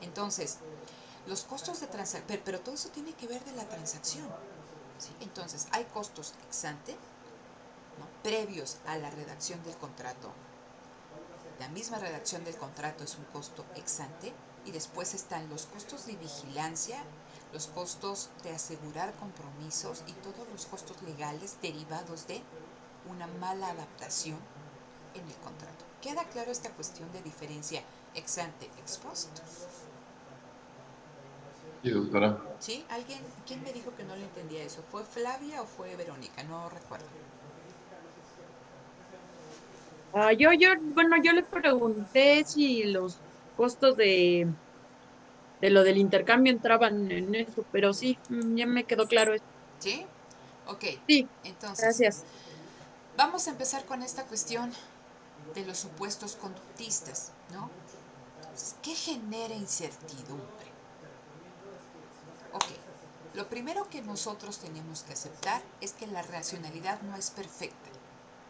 Entonces, los costos de transacción, pero todo eso tiene que ver de la transacción, ¿sí? Entonces, hay costos ex ante, ¿no? Previos a la redacción del contrato. La misma redacción del contrato es un costo ex ante y después están los costos de vigilancia, los costos de asegurar compromisos y todos los costos legales derivados de una mala adaptación en el contrato. ¿Queda claro esta cuestión de diferencia ex ante, ex post? Sí, doctora. ¿Sí? ¿Alguien, quién me dijo que no le entendía eso? ¿Fue Flavia o fue Verónica? No recuerdo. Bueno, yo le pregunté si los costos de lo del intercambio entraban en eso, pero sí, ya me quedó claro eso. ¿Sí? Ok. Sí, Entonces, gracias. vamos a empezar con esta cuestión de los supuestos conductistas, ¿no? ¿Qué genera incertidumbre? Ok, lo primero que nosotros tenemos que aceptar es que la racionalidad no es perfecta,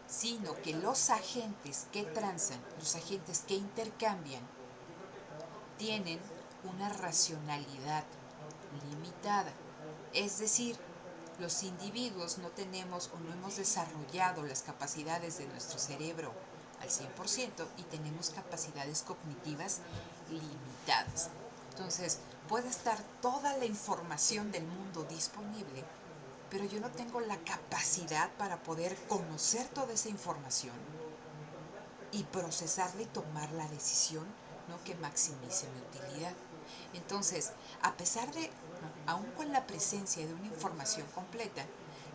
sino que los agentes que transan, los agentes que intercambian, tienen una racionalidad limitada. Es decir, los individuos no tenemos o no hemos desarrollado las capacidades de nuestro cerebro al 100% y tenemos capacidades cognitivas limitadas. Entonces, puede estar toda la información del mundo disponible, pero yo no tengo la capacidad para poder conocer toda esa información y procesarla y tomar la decisión, ¿no? Que maximice mi utilidad. Entonces, a pesar de, ¿no? Aún con la presencia de una información completa,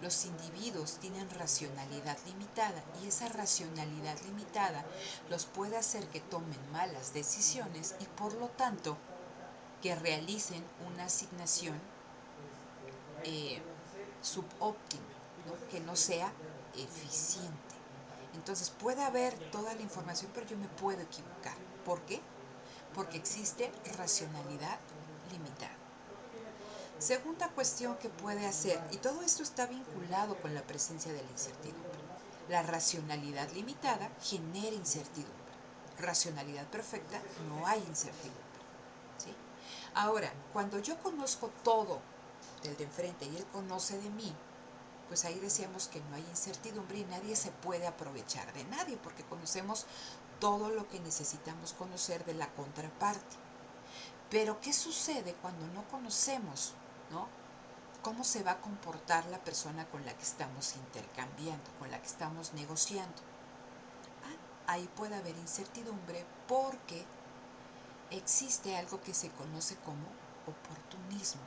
los individuos tienen racionalidad limitada y esa racionalidad limitada los puede hacer que tomen malas decisiones y por lo tanto que realicen una asignación eh, subóptima, ¿no? Que no sea eficiente. Entonces puede haber toda la información, pero yo me puedo equivocar. ¿Por qué? Porque existe racionalidad limitada. Segunda cuestión que puede hacer, y todo esto está vinculado con la presencia de la incertidumbre. La racionalidad limitada genera incertidumbre. Racionalidad perfecta, no hay incertidumbre. ¿Sí? Ahora, cuando yo conozco todo del de enfrente y él conoce de mí, pues ahí decíamos que no hay incertidumbre y nadie se puede aprovechar de nadie porque conocemos todo lo que necesitamos conocer de la contraparte. Pero ¿qué sucede cuando no conocemos, ¿no? ¿Cómo se va a comportar la persona con la que estamos intercambiando, con la que estamos negociando? Ahí puede haber incertidumbre porque existe algo que se conoce como oportunismo,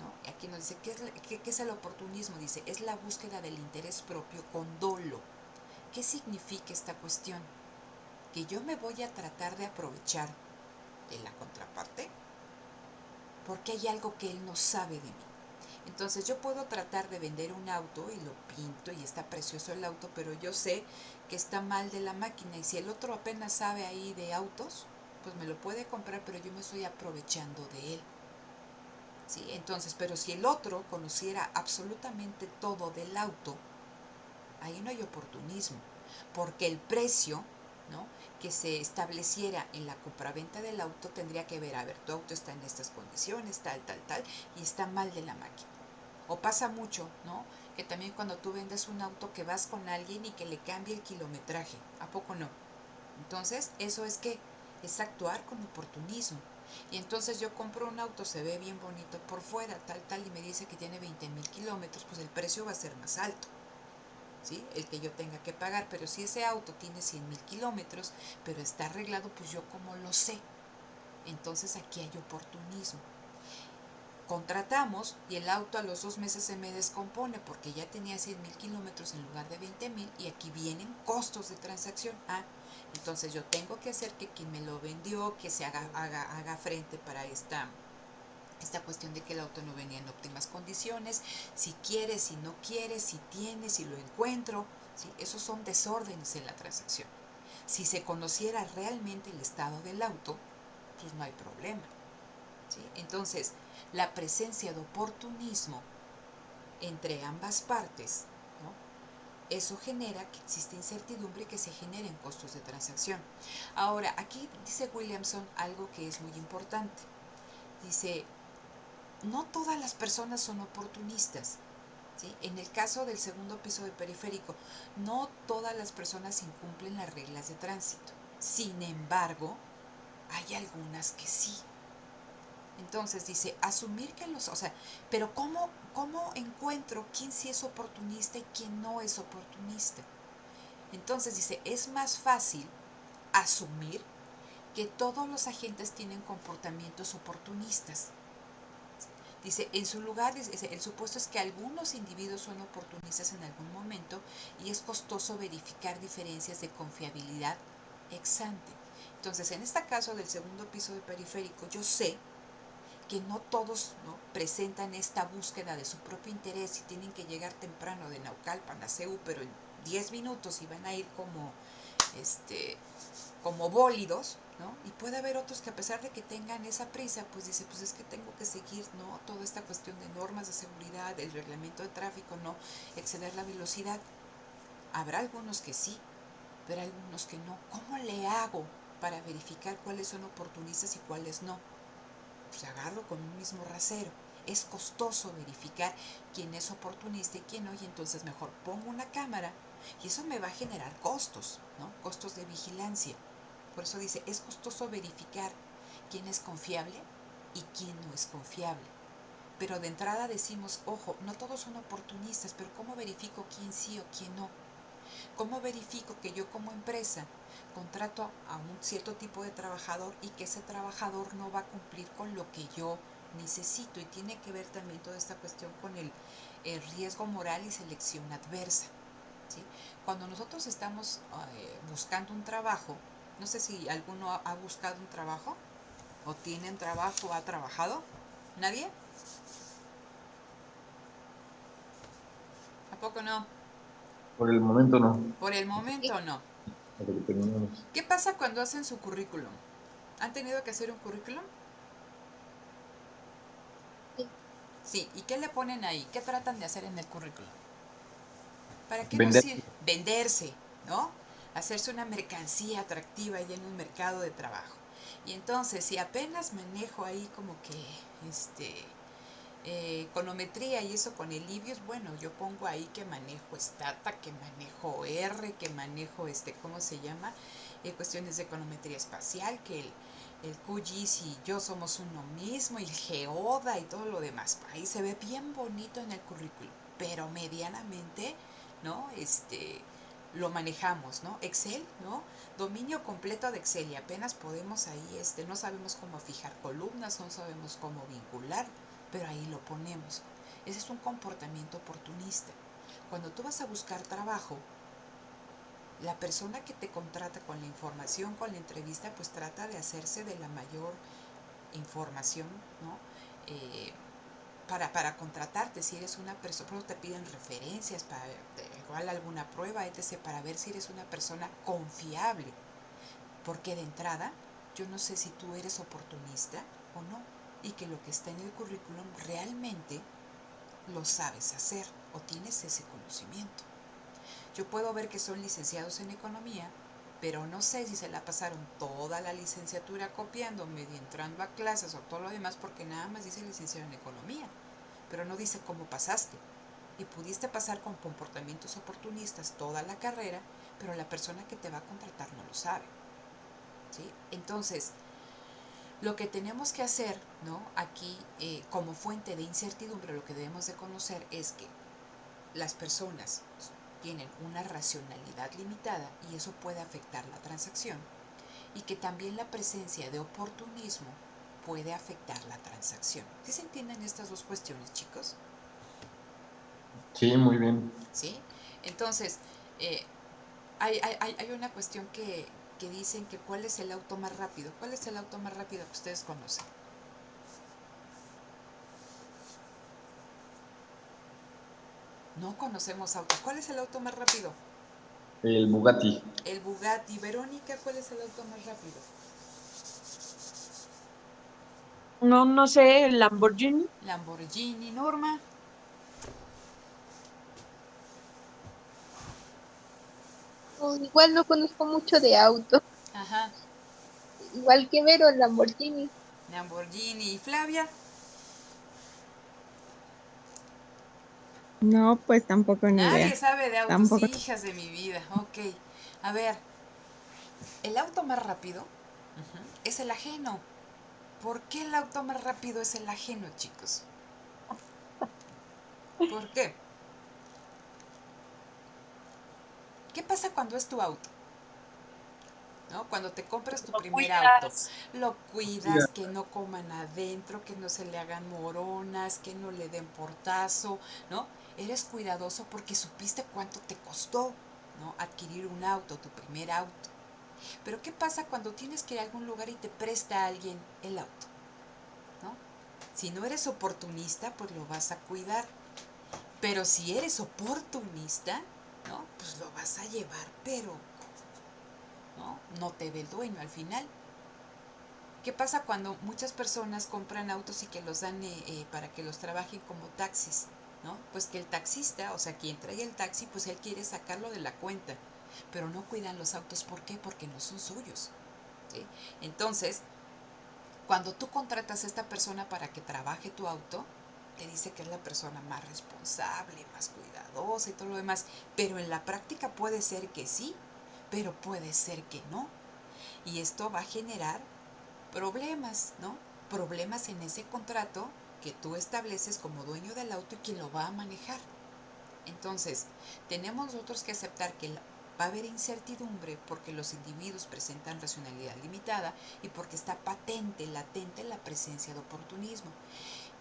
¿no? Y aquí nos dice, ¿qué es el oportunismo? Dice, es la búsqueda del interés propio con dolo. ¿Qué significa esta cuestión? Que yo me voy a tratar de aprovechar de la contraparte porque hay algo que él no sabe de mí. Entonces yo puedo tratar de vender un auto y lo pinto y está precioso el auto, pero yo sé que está mal de la máquina y si el otro apenas sabe ahí de autos, pues me lo puede comprar, pero yo me estoy aprovechando de él. ¿Sí? Entonces, pero si el otro conociera absolutamente todo del auto, ahí no hay oportunismo, porque el precio, ¿no? Que se estableciera en la compraventa del auto tendría que ver, a ver, tu auto está en estas condiciones, tal, tal, tal, y está mal de la máquina. O pasa mucho, ¿no? Que también cuando tú vendes un auto que vas con alguien y que le cambie el kilometraje, ¿a poco no? Entonces, eso es que es actuar con oportunismo. Y entonces yo compro un auto, se ve bien bonito por fuera, tal, tal, y me dice que tiene 20,000 kilómetros, pues el precio va a ser más alto. ¿sí? El que yo tenga que pagar, pero si ese auto tiene 100,000 kilómetros, pero está arreglado, pues yo como lo sé. Entonces aquí hay oportunismo. Contratamos y el auto a los 2 meses se me descompone porque ya tenía 100,000 kilómetros en lugar de 20,000 y aquí vienen costos de transacción. Entonces yo tengo que hacer que quien me lo vendió, que se haga frente para esta cuestión de que el auto no venía en óptimas condiciones, si quiere, si no quiere, si tiene, si lo encuentro, ¿sí? Esos son desórdenes en la transacción. Si se conociera realmente el estado del auto, pues no hay problema, ¿sí? Entonces, la presencia de oportunismo entre ambas partes, ¿no? Eso genera que existe incertidumbre y que se generen costos de transacción. Ahora, aquí dice Williamson algo que es muy importante. Dice, no todas las personas son oportunistas, ¿sí? En el caso del segundo piso de periférico, no todas las personas incumplen las reglas de tránsito. Sin embargo, hay algunas que sí. Entonces dice, asumir que o sea, pero ¿cómo encuentro quién sí es oportunista y quién no es oportunista? Entonces dice, es más fácil asumir que todos los agentes tienen comportamientos oportunistas. Dice, en su lugar, dice, el supuesto es que algunos individuos son oportunistas en algún momento y es costoso verificar diferencias de confiabilidad ex ante. Entonces, en este caso del segundo piso de periférico, yo sé que no todos, ¿no?, presentan esta búsqueda de su propio interés y tienen que llegar temprano de Naucalpan a CEU, pero en 10 minutos y van a ir como bólidos, ¿no? Y puede haber otros que a pesar de que tengan esa prisa, pues dice, pues es que tengo que seguir, ¿no?, toda esta cuestión de normas de seguridad, el reglamento de tráfico, no exceder la velocidad. Habrá algunos que sí, pero algunos que no. ¿Cómo le hago para verificar cuáles son oportunistas y cuáles no? Pues agarro con un mismo rasero. Es costoso verificar quién es oportunista y quién no, y entonces mejor pongo una cámara y eso me va a generar costos, ¿no? Costos de vigilancia. Por eso dice, es costoso verificar quién es confiable y quién no es confiable. Pero de entrada decimos, ojo, no todos son oportunistas, pero ¿cómo verifico quién sí o quién no? ¿Cómo verifico que yo como empresa contrato a un cierto tipo de trabajador y que ese trabajador no va a cumplir con lo que yo necesito? Y tiene que ver también toda esta cuestión con el riesgo moral y selección adversa, ¿sí? Cuando nosotros estamos buscando un trabajo, no sé si alguno ha buscado un trabajo o tiene un trabajo, ha trabajado. ¿Nadie? ¿A poco no? Por el momento no, Por el momento no. hasta que terminemos. ¿Qué pasa cuando hacen su currículum? ¿Han tenido que hacer un currículum? Sí. Sí, ¿y qué le ponen ahí? ¿Qué tratan de hacer en el currículum? ¿Para qué nos Vender. sirve? Venderse, ¿no? Hacerse una mercancía atractiva ya en un mercado de trabajo. Y entonces, si apenas manejo ahí como que, econometría y eso con el IBIOS, bueno, yo pongo ahí que manejo Stata, que manejo R, que manejo, ¿cómo se llama? Cuestiones de econometría espacial, que el QGIS y yo somos uno mismo, y el GEODA y todo lo demás. Ahí se ve bien bonito en el currículum, pero medianamente, ¿no? Lo manejamos, ¿no? Excel, ¿no? Dominio completo de Excel y apenas podemos ahí, no sabemos cómo fijar columnas, no sabemos cómo vincular, pero ahí lo ponemos. Ese es un comportamiento oportunista. Cuando tú vas a buscar trabajo, la persona que te contrata con la información, con la entrevista, pues trata de hacerse de la mayor información, ¿no? Para contratarte, si eres una persona, te piden referencias, para igual alguna prueba, etc., para ver si eres una persona confiable. Porque de entrada, yo no sé si tú eres oportunista o no, y que lo que está en el currículum realmente lo sabes hacer o tienes ese conocimiento. Yo puedo ver que son licenciados en economía, pero no sé si se la pasaron toda la licenciatura copiando, medio entrando a clases o todo lo demás, porque nada más dice licenciado en economía, pero no dice cómo pasaste. Y pudiste pasar con comportamientos oportunistas toda la carrera, pero la persona que te va a contratar no lo sabe, ¿sí? Entonces, lo que tenemos que hacer, ¿no?, aquí, como fuente de incertidumbre, lo que debemos de conocer es que las personas tienen una racionalidad limitada y eso puede afectar la transacción, y que también la presencia de oportunismo puede afectar la transacción. ¿Sí se entienden estas dos cuestiones, chicos? Sí, muy bien. ¿Sí? Entonces, eh, hay una cuestión que dicen que cuál es el auto más rápido. ¿Cuál es el auto más rápido que ustedes conocen? No conocemos autos. ¿Cuál es el auto más rápido? El Bugatti. El Bugatti. Verónica, ¿cuál es el auto más rápido? No, no sé, el Lamborghini. Lamborghini. Norma. Igual no conozco mucho de auto. Ajá. Igual que Vero, el Lamborghini. Lamborghini. ¿Y Flavia? No, pues tampoco ni Nadie idea. sabe de autos, Tampoco. hijas de mi vida. Ok. A ver, el auto más rápido es el ajeno. ¿Por qué el auto más rápido es el ajeno, chicos? ¿Por qué? ¿Qué pasa cuando es tu auto? ¿No? Cuando te compras tu Lo primer auto, cuidas. lo cuidas, que no coman adentro, que no se le hagan moronas, que no le den portazo, ¿no? Eres cuidadoso porque supiste cuánto te costó, ¿no? Adquirir un auto, tu primer auto. Pero ¿qué pasa cuando tienes que ir a algún lugar y te presta a alguien el auto? ¿No? Si no eres oportunista, pues lo vas a cuidar. Pero si eres oportunista, ¿no? Pues lo vas a llevar, pero no te ve el dueño al final. ¿Qué pasa cuando muchas personas compran autos y que los dan para que los trabajen como taxis? ¿No? Pues que el taxista, o sea, quien trae el taxi, pues él quiere sacarlo de la cuenta, pero no cuidan los autos. ¿Por qué? Porque no son suyos. ¿Sí? Entonces, cuando tú contratas a esta persona para que trabaje tu auto, te dice que es la persona más responsable, más cuidadosa y todo lo demás, pero en la práctica puede ser que sí, pero puede ser que no. Y esto va a generar problemas, ¿no? Problemas en ese contrato que tú estableces como dueño del auto y quien lo va a manejar. Entonces, tenemos nosotros que aceptar que va a haber incertidumbre porque los individuos presentan racionalidad limitada y porque está patente, latente la presencia de oportunismo.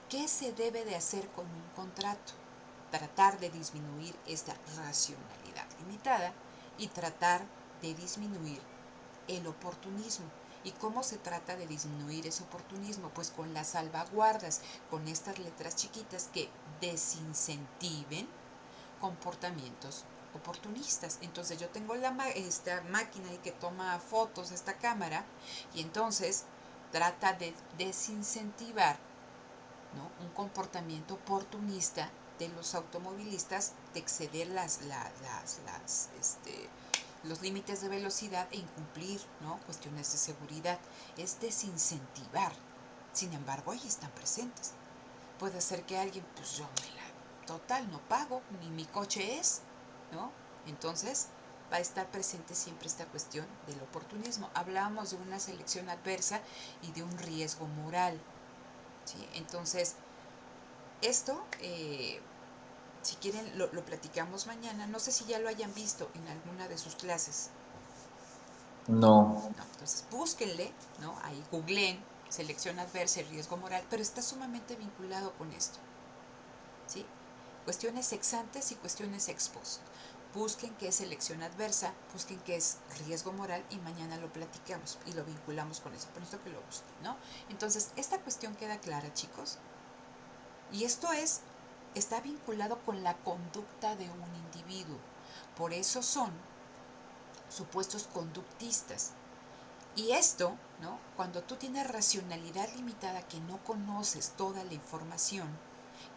¿Qué se debe de hacer con un contrato? Tratar de disminuir esta racionalidad limitada y tratar de disminuir el oportunismo. ¿Y cómo se trata de disminuir ese oportunismo? Pues con las salvaguardas, con estas letras chiquitas que desincentiven comportamientos oportunistas. Entonces yo tengo esta máquina ahí que toma fotos, esta cámara, y entonces trata de desincentivar, ¿no? Un comportamiento oportunista de los automovilistas de exceder los límites de velocidad e incumplir, ¿no? Cuestiones de seguridad. Es desincentivar. Sin embargo, ahí están presentes. Puede ser que alguien, pues yo total, no pago, ni mi coche es, ¿no? Entonces va a estar presente siempre esta cuestión del oportunismo. Hablábamos de una selección adversa y de un riesgo moral, ¿sí? Entonces, esto, si quieren, lo platicamos mañana. No sé si ya lo hayan visto en alguna de sus clases. No. No, entonces búsquenle, ¿no? Ahí googleen selección adversa y riesgo moral, pero está sumamente vinculado con esto, ¿sí? Cuestiones ex antes y cuestiones ex post. Busquen qué es selección adversa, busquen qué es riesgo moral y mañana lo platicamos y lo vinculamos con eso. Por esto que lo busquen, ¿no? Entonces, esta cuestión queda clara, chicos. Y esto está vinculado con la conducta de un individuo. Por eso son supuestos conductistas. Y esto, ¿no? Cuando tú tienes racionalidad limitada, que no conoces toda la información,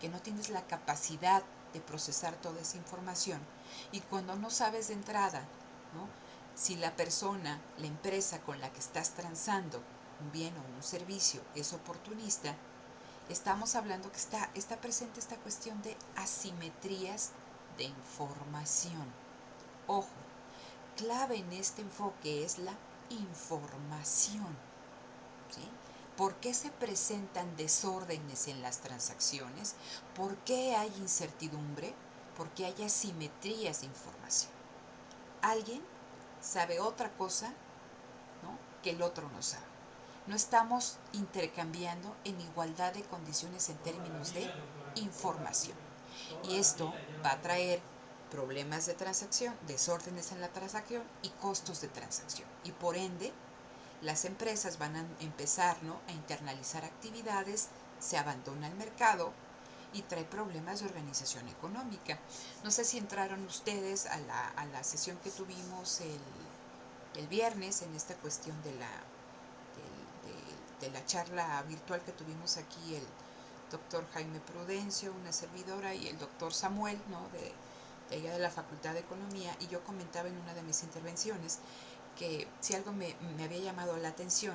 que no tienes la capacidad de procesar toda esa información, y cuando no sabes de entrada, ¿no? Si la persona, la empresa con la que estás transando un bien o un servicio es oportunista, estamos hablando que está presente esta cuestión de asimetrías de información. Ojo, clave en este enfoque es la información, ¿sí? ¿Por qué se presentan desórdenes en las transacciones? ¿Por qué hay incertidumbre? porque hay asimetrías de información. Alguien sabe otra cosa, ¿no?, que el otro no sabe. No estamos intercambiando en igualdad de condiciones en términos de información. Y esto va a traer problemas de transacción, desórdenes en la transacción y costos de transacción. Y por ende, las empresas van a empezar, ¿no?, a internalizar actividades, se abandona el mercado y trae problemas de organización económica. No sé si entraron ustedes a la sesión que tuvimos el viernes en esta cuestión de la charla virtual que tuvimos aquí el doctor Jaime Prudencio, una servidora, y el doctor Samuel, ¿no?, de allá de la Facultad de Economía, y yo comentaba en una de mis intervenciones que si algo me había llamado la atención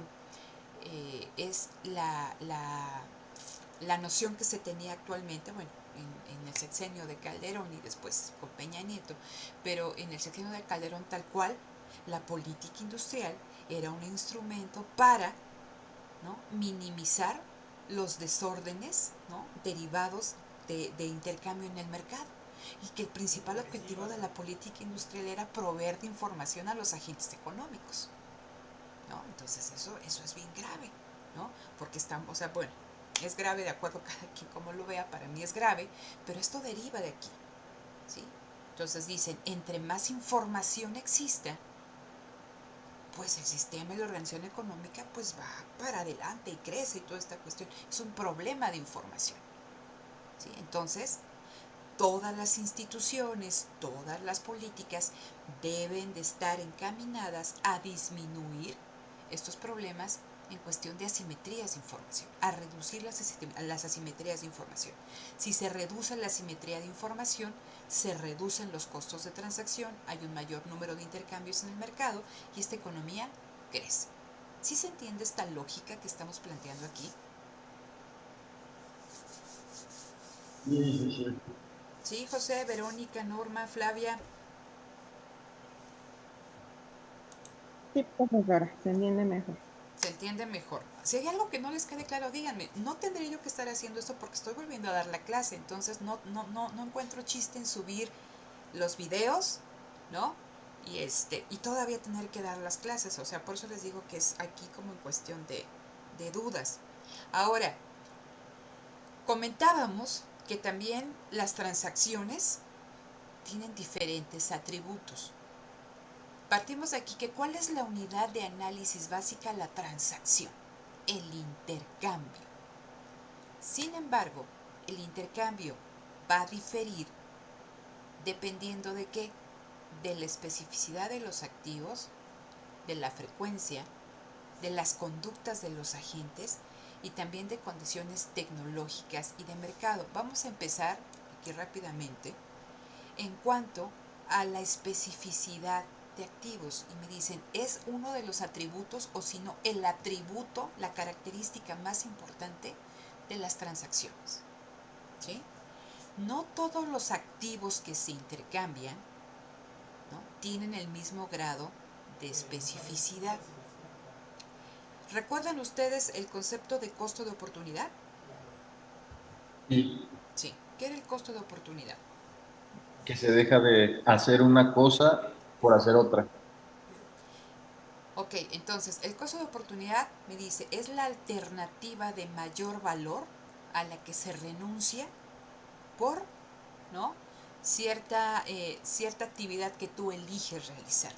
es la noción que se tenía actualmente, bueno, en el sexenio de Calderón y después con Peña Nieto, pero en el sexenio de Calderón tal cual, la política industrial era un instrumento para, ¿no?, minimizar los desórdenes, ¿no?, derivados de intercambio en el mercado, y que el principal objetivo de la política industrial era proveer de información a los agentes económicos, ¿no? Entonces eso es bien grave, ¿no? Porque estamos, o sea, bueno, es grave de acuerdo a cada quien como lo vea, para mí es grave, pero esto deriva de aquí, ¿sí? Entonces dicen, entre más información exista, pues el sistema y la organización económica pues va para adelante y crece y toda esta cuestión. Es un problema de información, ¿sí? Entonces, todas las instituciones, todas las políticas deben de estar encaminadas a disminuir estos problemas en cuestión de asimetrías de información, a reducir las asimetrías de información. Si se reduce la asimetría de información, se reducen los costos de transacción, hay un mayor número de intercambios en el mercado y esta economía crece. ¿Sí se entiende esta lógica que estamos planteando aquí? Sí, sí, sí. Sí, José, Verónica, Norma, Flavia. Sí, profesora, se entiende mejor. Se entiende mejor. Si hay algo que no les quede claro, díganme. No tendré yo que estar haciendo esto porque estoy volviendo a dar la clase, entonces no encuentro chiste en subir los videos, ¿no? Y todavía tener que dar las clases, o sea, por eso les digo que es aquí como en cuestión de dudas. Ahora, comentábamos que también las transacciones tienen diferentes atributos. Partimos de aquí que ¿cuál es la unidad de análisis básica? La transacción, el intercambio. Sin embargo, el intercambio va a diferir dependiendo de qué, de la especificidad de los activos, de la frecuencia, de las conductas de los agentes y también de condiciones tecnológicas y de mercado. Vamos a empezar aquí rápidamente en cuanto a la especificidad de activos, y me dicen, ¿es uno de los atributos o si no el atributo, la característica más importante de las transacciones? ¿Sí? No todos los activos que se intercambian, ¿no?, tienen el mismo grado de especificidad. ¿Recuerdan ustedes el concepto de costo de oportunidad? Y Sí. ¿Qué era el costo de oportunidad? que se deja de hacer una cosa por hacer otra. Ok, entonces el costo de oportunidad me dice, es la alternativa de mayor valor a la que se renuncia por, ¿no?, cierta actividad que tú eliges realizar.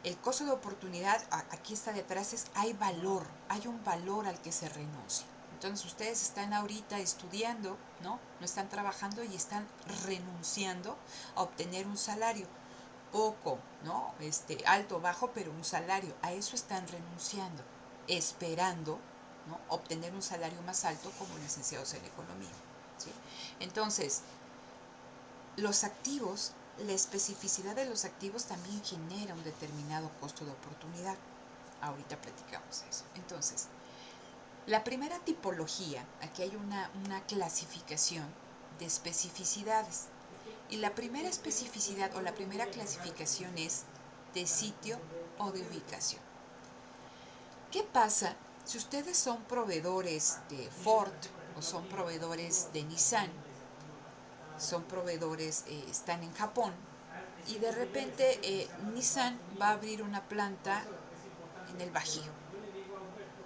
El costo de oportunidad, aquí está detrás, es hay valor, hay un valor al que se renuncia. Entonces ustedes están ahorita estudiando, ¿no? No están trabajando y están renunciando a obtener un salario. Poco, ¿no? Alto, bajo, pero un salario. A eso están renunciando, esperando, ¿no?, obtener un salario más alto como licenciados en economía, ¿sí? Entonces, los activos, la especificidad de los activos también genera un determinado costo de oportunidad. Ahorita platicamos eso. Entonces, la primera tipología, aquí hay una clasificación de especificidades. Y la primera especificidad o la primera clasificación es de sitio o de ubicación. ¿Qué pasa si ustedes son proveedores de Ford o son proveedores de Nissan? son proveedores, están en Japón, y de repente Nissan va a abrir una planta en el Bajío.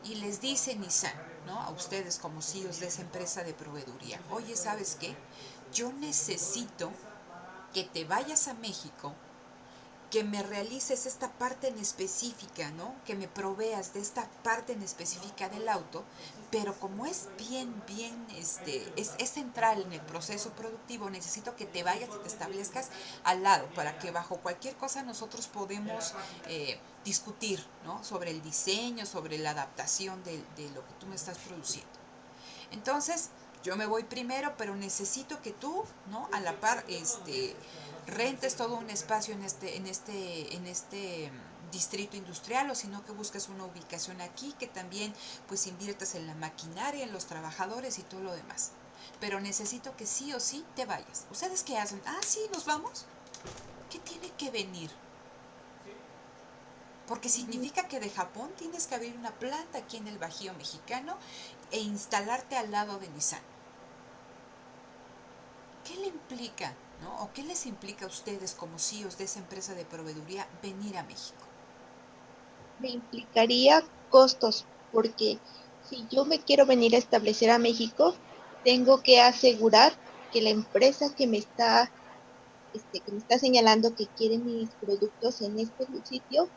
Y les dice Nissan, ¿no? A ustedes como CEOs de esa empresa de proveeduría, oye, ¿sabes qué? Yo necesito que te vayas a México, que me realices esta parte en específica, ¿no? Que me proveas de esta parte en específica del auto, pero como es es central en el proceso productivo, necesito que te vayas y te establezcas al lado, para que bajo cualquier cosa nosotros podemos discutir, ¿no? Sobre el diseño, sobre la adaptación de lo que tú me estás produciendo. Entonces, yo me voy primero, pero necesito que tú, ¿no? A la par, rentes todo un espacio en este distrito industrial, o sino que busques una ubicación aquí, que también pues inviertas en la maquinaria, en los trabajadores y todo lo demás. Pero necesito que sí o sí te vayas. ¿Ustedes qué hacen? Ah, sí, nos vamos. ¿Qué tiene que venir? Porque significa que de Japón tienes que abrir una planta aquí en el Bajío mexicano e instalarte al lado de Nissan. ¿Qué le implica, ¿no? ¿O qué les implica a ustedes como CEOs de esa empresa de proveeduría venir a México? Me implicaría costos, porque si yo me quiero venir a establecer a México, tengo que asegurar que la empresa que me está señalando que quiere mis productos en este sitio,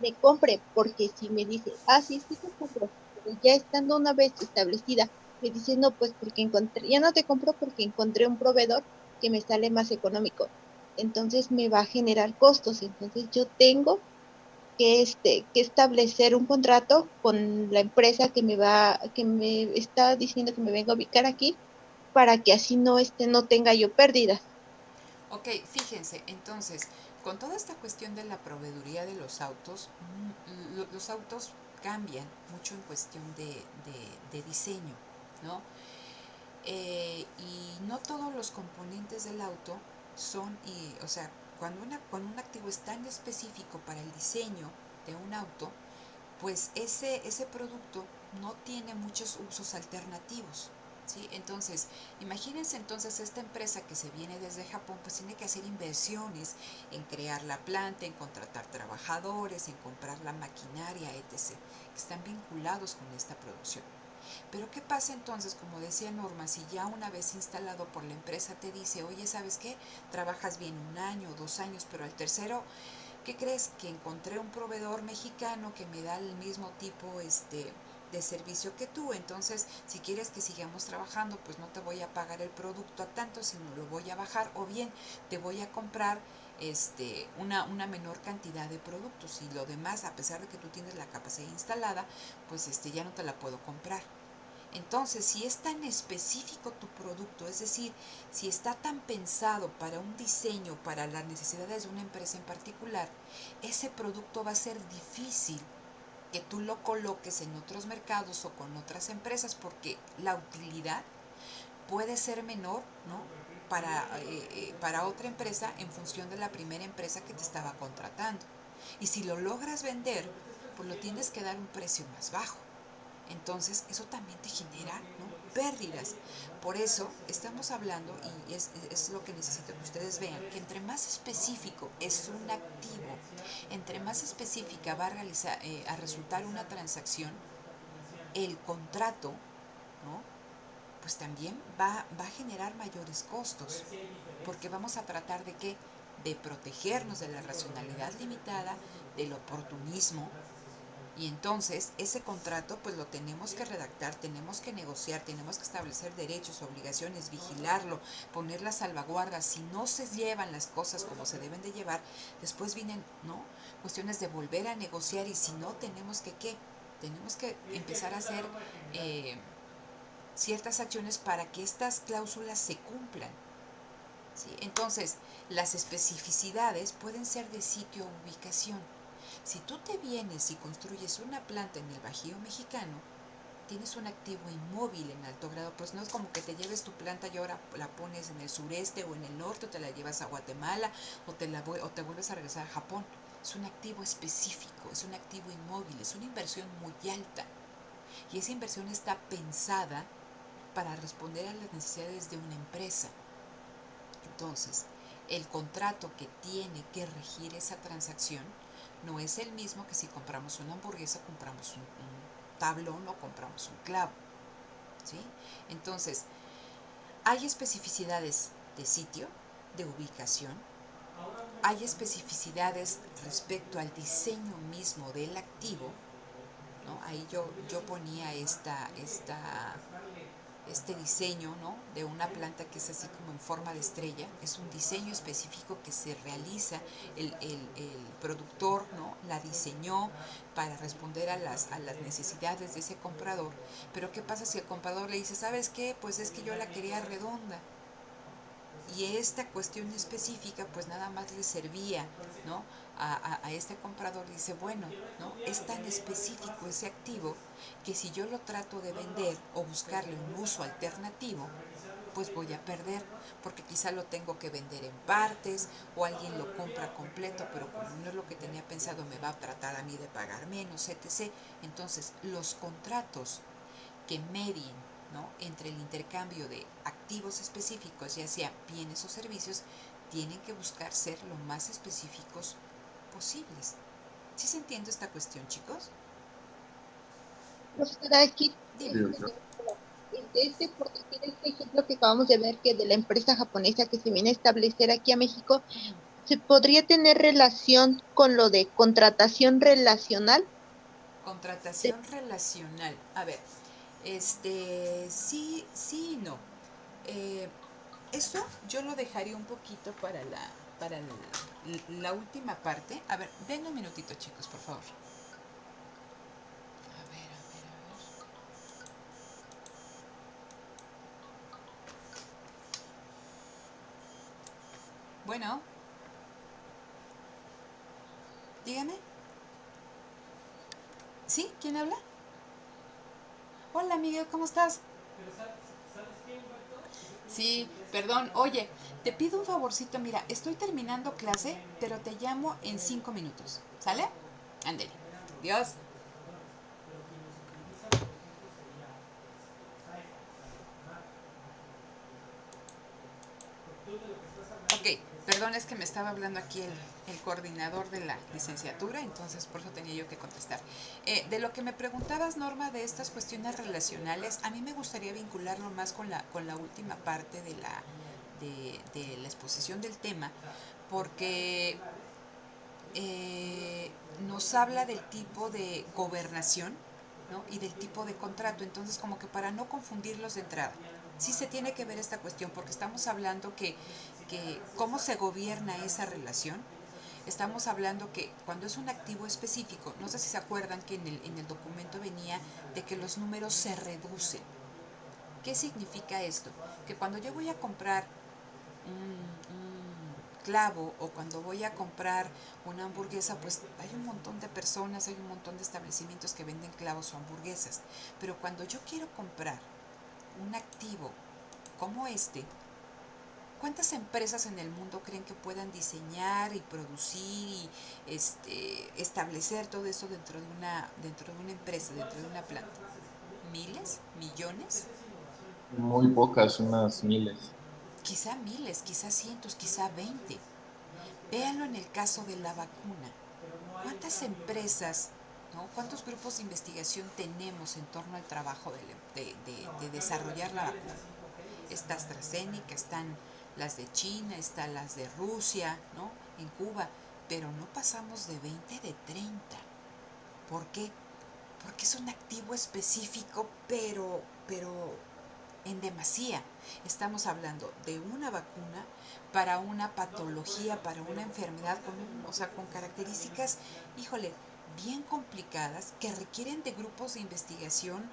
me compre, porque si me dice, ah, sí, sí te compro, pero ya estando una vez establecida, me dice, no, pues porque encontré, ya no te compro porque encontré un proveedor que me sale más económico. Entonces me va a generar costos. Entonces yo tengo que establecer un contrato con la empresa que me está diciendo que me venga a ubicar aquí, para que así no tenga yo pérdidas. Ok, fíjense, entonces, con toda esta cuestión de la proveeduría de los autos, los autos cambian mucho en cuestión de diseño, ¿no? Y no todos los componentes del auto son, o sea, cuando un activo es tan específico para el diseño de un auto, pues ese producto no tiene muchos usos alternativos. ¿Sí? Entonces, imagínense entonces esta empresa que se viene desde Japón, pues tiene que hacer inversiones en crear la planta, en contratar trabajadores, en comprar la maquinaria, etc., que están vinculados con esta producción. Pero ¿qué pasa entonces? Como decía Norma, si ya una vez instalado por la empresa te dice, oye, ¿sabes qué? Trabajas bien 1 año, 2 años, pero al tercero, ¿qué crees? Que encontré un proveedor mexicano que me da el mismo tipo de servicio que tú. Entonces, si quieres que sigamos trabajando, pues no te voy a pagar el producto a tanto, sino lo voy a bajar, o bien te voy a comprar una menor cantidad de productos, y lo demás, a pesar de que tú tienes la capacidad instalada, pues ya no te la puedo comprar. Entonces, si es tan específico tu producto, es decir, si está tan pensado para un diseño, para las necesidades de una empresa en particular, ese producto va a ser difícil que tú lo coloques en otros mercados o con otras empresas, porque la utilidad puede ser menor, ¿no? Para otra empresa, en función de la primera empresa que te estaba contratando. Y si lo logras vender, pues lo tienes que dar un precio más bajo. Entonces, eso también te genera, ¿no?, pérdidas. Por eso estamos hablando, y es lo que necesito que ustedes vean, que entre más específico es un activo, entre más específica va a resultar una transacción, el contrato, ¿no?, pues también va a generar mayores costos, porque vamos a tratar de qué, de protegernos de la racionalidad limitada, del oportunismo. Y entonces ese contrato pues lo tenemos que redactar, tenemos que negociar, tenemos que establecer derechos, obligaciones, vigilarlo, poner las salvaguardas. Si no se llevan las cosas como se deben de llevar, después vienen, ¿no?, cuestiones de volver a negociar, y si no, tenemos que ¿qué? Tenemos que empezar a hacer ciertas acciones para que estas cláusulas se cumplan. ¿Sí? Entonces, las especificidades pueden ser de sitio o ubicación. Si tú te vienes y construyes una planta en el Bajío mexicano, tienes un activo inmóvil en alto grado, pues no es como que te lleves tu planta y ahora la pones en el sureste o en el norte, o te la llevas a Guatemala, o te vuelves a regresar a Japón. Es un activo específico, es un activo inmóvil, es una inversión muy alta. Y esa inversión está pensada para responder a las necesidades de una empresa. Entonces, el contrato que tiene que regir esa transacción no es el mismo que si compramos una hamburguesa, compramos un tablón o compramos un clavo, ¿sí? Entonces, hay especificidades de sitio, de ubicación, hay especificidades respecto al diseño mismo del activo, ¿no? Ahí yo ponía este diseño, ¿no? De una planta que es así como en forma de estrella, es un diseño específico que se realiza, el productor, ¿no? La diseñó para responder a las necesidades de ese comprador, pero ¿qué pasa si el comprador le dice, ¿sabes qué? Pues es que yo la quería redonda, y esta cuestión específica pues nada más le servía, ¿no? a este comprador. Dice, bueno, ¿no? Es tan específico ese activo que si yo lo trato de vender o buscarle un uso alternativo, pues voy a perder, porque quizá lo tengo que vender en partes o alguien lo compra completo, pero como no es lo que tenía pensado, me va a tratar a mí de pagar menos, etc. Entonces, los contratos que medien, ¿no? Entre el intercambio de activos específicos, ya sea bienes o servicios, tienen que buscar ser lo más específicos posibles. ¿Sí se entiende esta cuestión, chicos? Profesora, aquí, Dime. por decir este ejemplo que acabamos de ver, que de la empresa japonesa que se viene a establecer aquí a México, ¿se podría tener relación con lo de contratación relacional? Contratación relacional. A ver, sí y no. Eh, Eso yo lo dejaría un poquito para la última parte. A ver, denme un minutito, chicos, por favor. A ver, a ver, a ver. Bueno, dígame. ¿Sí? ¿Quién habla? Hola, Miguel, ¿cómo estás? Sí, perdón. Oye, te pido un favorcito. Mira, estoy terminando clase, pero te llamo en 5 minutos. ¿Sale? Ándele. Dios. Ok, perdón, es que me estaba hablando aquí el coordinador de la licenciatura, entonces por eso tenía yo que contestar. De lo que me preguntabas, Norma, de estas cuestiones relacionales, a mí me gustaría vincularlo más con la última parte de la exposición del tema, porque nos habla del tipo de gobernación, ¿no? Y del tipo de contrato. Entonces, como que para no confundirlos de entrada, sí se tiene que ver esta cuestión, porque estamos hablando que cómo se gobierna esa relación. Estamos hablando que cuando es un activo específico, no sé si se acuerdan que en el documento venía de que los números se reducen. ¿Qué significa esto? Que cuando yo voy a comprar un clavo o cuando voy a comprar una hamburguesa, pues hay un montón de personas, hay un montón de establecimientos que venden clavos o hamburguesas. Pero cuando yo quiero comprar un activo como este, ¿cuántas empresas en el mundo creen que puedan diseñar y producir y establecer todo eso dentro de una empresa, dentro de una planta? ¿Miles? ¿Millones? Muy pocas, unas miles. Quizá miles, quizá cientos, quizá 20. Véanlo en el caso de la vacuna. ¿Cuántas empresas, ¿no? ¿Cuántos grupos de investigación tenemos en torno al trabajo de desarrollar la vacuna? Está AstraZeneca, están las de China, están las de Rusia, ¿no? En Cuba, pero no pasamos de 20, de 30. ¿Por qué? Porque es un activo específico, pero en demasía. Estamos hablando de una vacuna para una patología, para una enfermedad, con características, híjole, bien complicadas, que requieren de grupos de investigación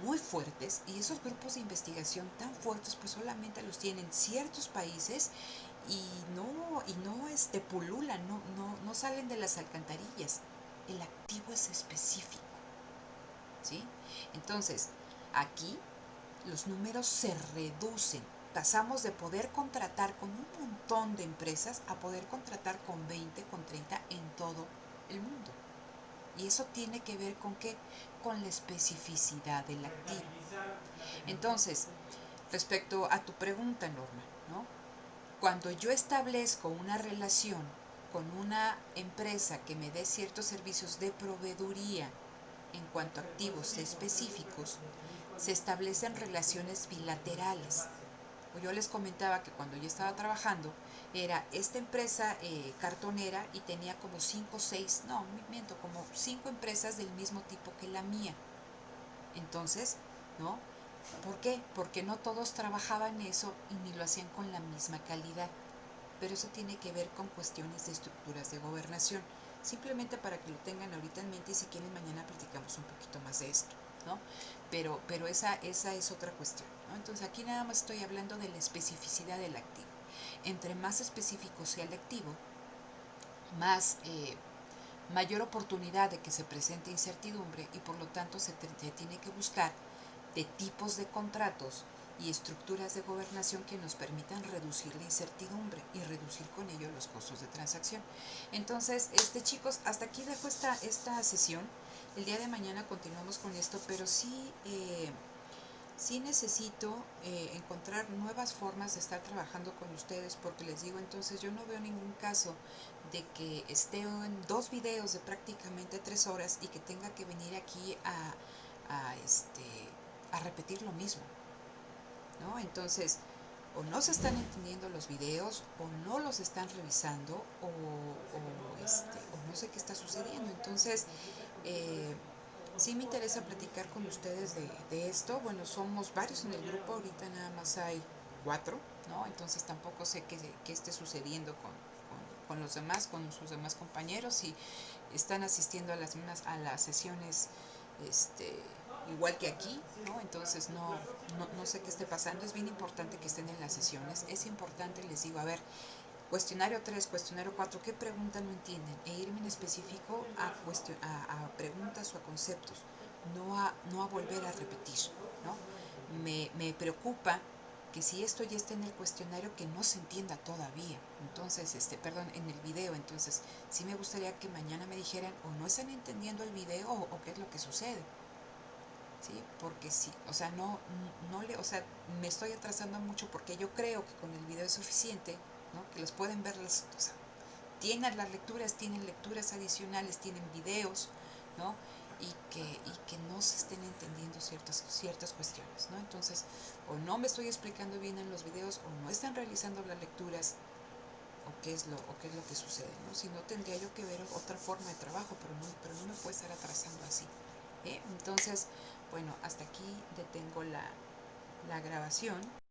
muy fuertes, y esos grupos de investigación tan fuertes pues solamente los tienen ciertos países y no pululan, no salen de las alcantarillas. El activo es específico, ¿sí? Entonces, aquí los números se reducen. Pasamos de poder contratar con un montón de empresas a poder contratar con 20, con 30 en todo el mundo. Y eso tiene que ver con qué? Con la especificidad del activo. Entonces, respecto a tu pregunta, Norma, ¿no? Cuando yo establezco una relación con una empresa que me dé ciertos servicios de proveeduría en cuanto a activos específicos, se establecen relaciones bilaterales. Yo les comentaba que cuando yo estaba trabajando, era esta empresa cartonera y tenía como 5 o 6, no, miento, como 5 empresas del mismo tipo que la mía. Entonces, ¿no? ¿Por qué? Porque no todos trabajaban eso y ni lo hacían con la misma calidad. Pero eso tiene que ver con cuestiones de estructuras de gobernación. Simplemente para que lo tengan ahorita en mente y si quieren mañana platicamos un poquito más de esto, ¿no? Pero esa es otra cuestión, ¿no? Entonces aquí nada más estoy hablando de la especificidad del activo. Entre más específico sea el activo, más mayor oportunidad de que se presente incertidumbre y por lo tanto se tiene que buscar de tipos de contratos y estructuras de gobernación que nos permitan reducir la incertidumbre y reducir con ello los costos de transacción. Entonces, chicos, hasta aquí dejo esta sesión. El día de mañana continuamos con esto, pero sí necesito encontrar nuevas formas de estar trabajando con ustedes, porque les digo, entonces yo no veo ningún caso de que esté en 2 videos de prácticamente 3 horas y que tenga que venir aquí a repetir lo mismo, ¿no? Entonces, o no se están entendiendo los videos, o no los están revisando, o no sé qué está sucediendo. Entonces, sí me interesa platicar con ustedes de esto. Bueno, somos varios en el grupo, ahorita nada más hay 4, ¿no? Entonces tampoco sé qué esté sucediendo con los demás, con sus demás compañeros, si están asistiendo a las sesiones igual que aquí, ¿no? Entonces no sé qué esté pasando. Es bien importante que estén en las sesiones. Es importante, les digo, a ver, cuestionario 3, cuestionario 4, ¿qué pregunta no entienden? E irme en específico a preguntas o a conceptos, no a volver a repetir, ¿no? Me preocupa que si esto ya está en el cuestionario que no se entienda todavía, entonces, perdón, en el video, entonces sí me gustaría que mañana me dijeran o no están entendiendo el video o qué es lo que sucede, ¿sí? Porque sí, o sea, o sea, me estoy atrasando mucho porque yo creo que con el video es suficiente, ¿no? Que los pueden ver, o sea, tienen lecturas adicionales, tienen videos, ¿no? Y que no se estén entendiendo ciertas cuestiones, ¿no? Entonces, o no me estoy explicando bien en los videos, o no están realizando las lecturas, o qué es lo que sucede, ¿no? Si no, tendría yo que ver otra forma de trabajo, pero no me puede estar atrasando así, ¿eh? Entonces, bueno, hasta aquí detengo la grabación.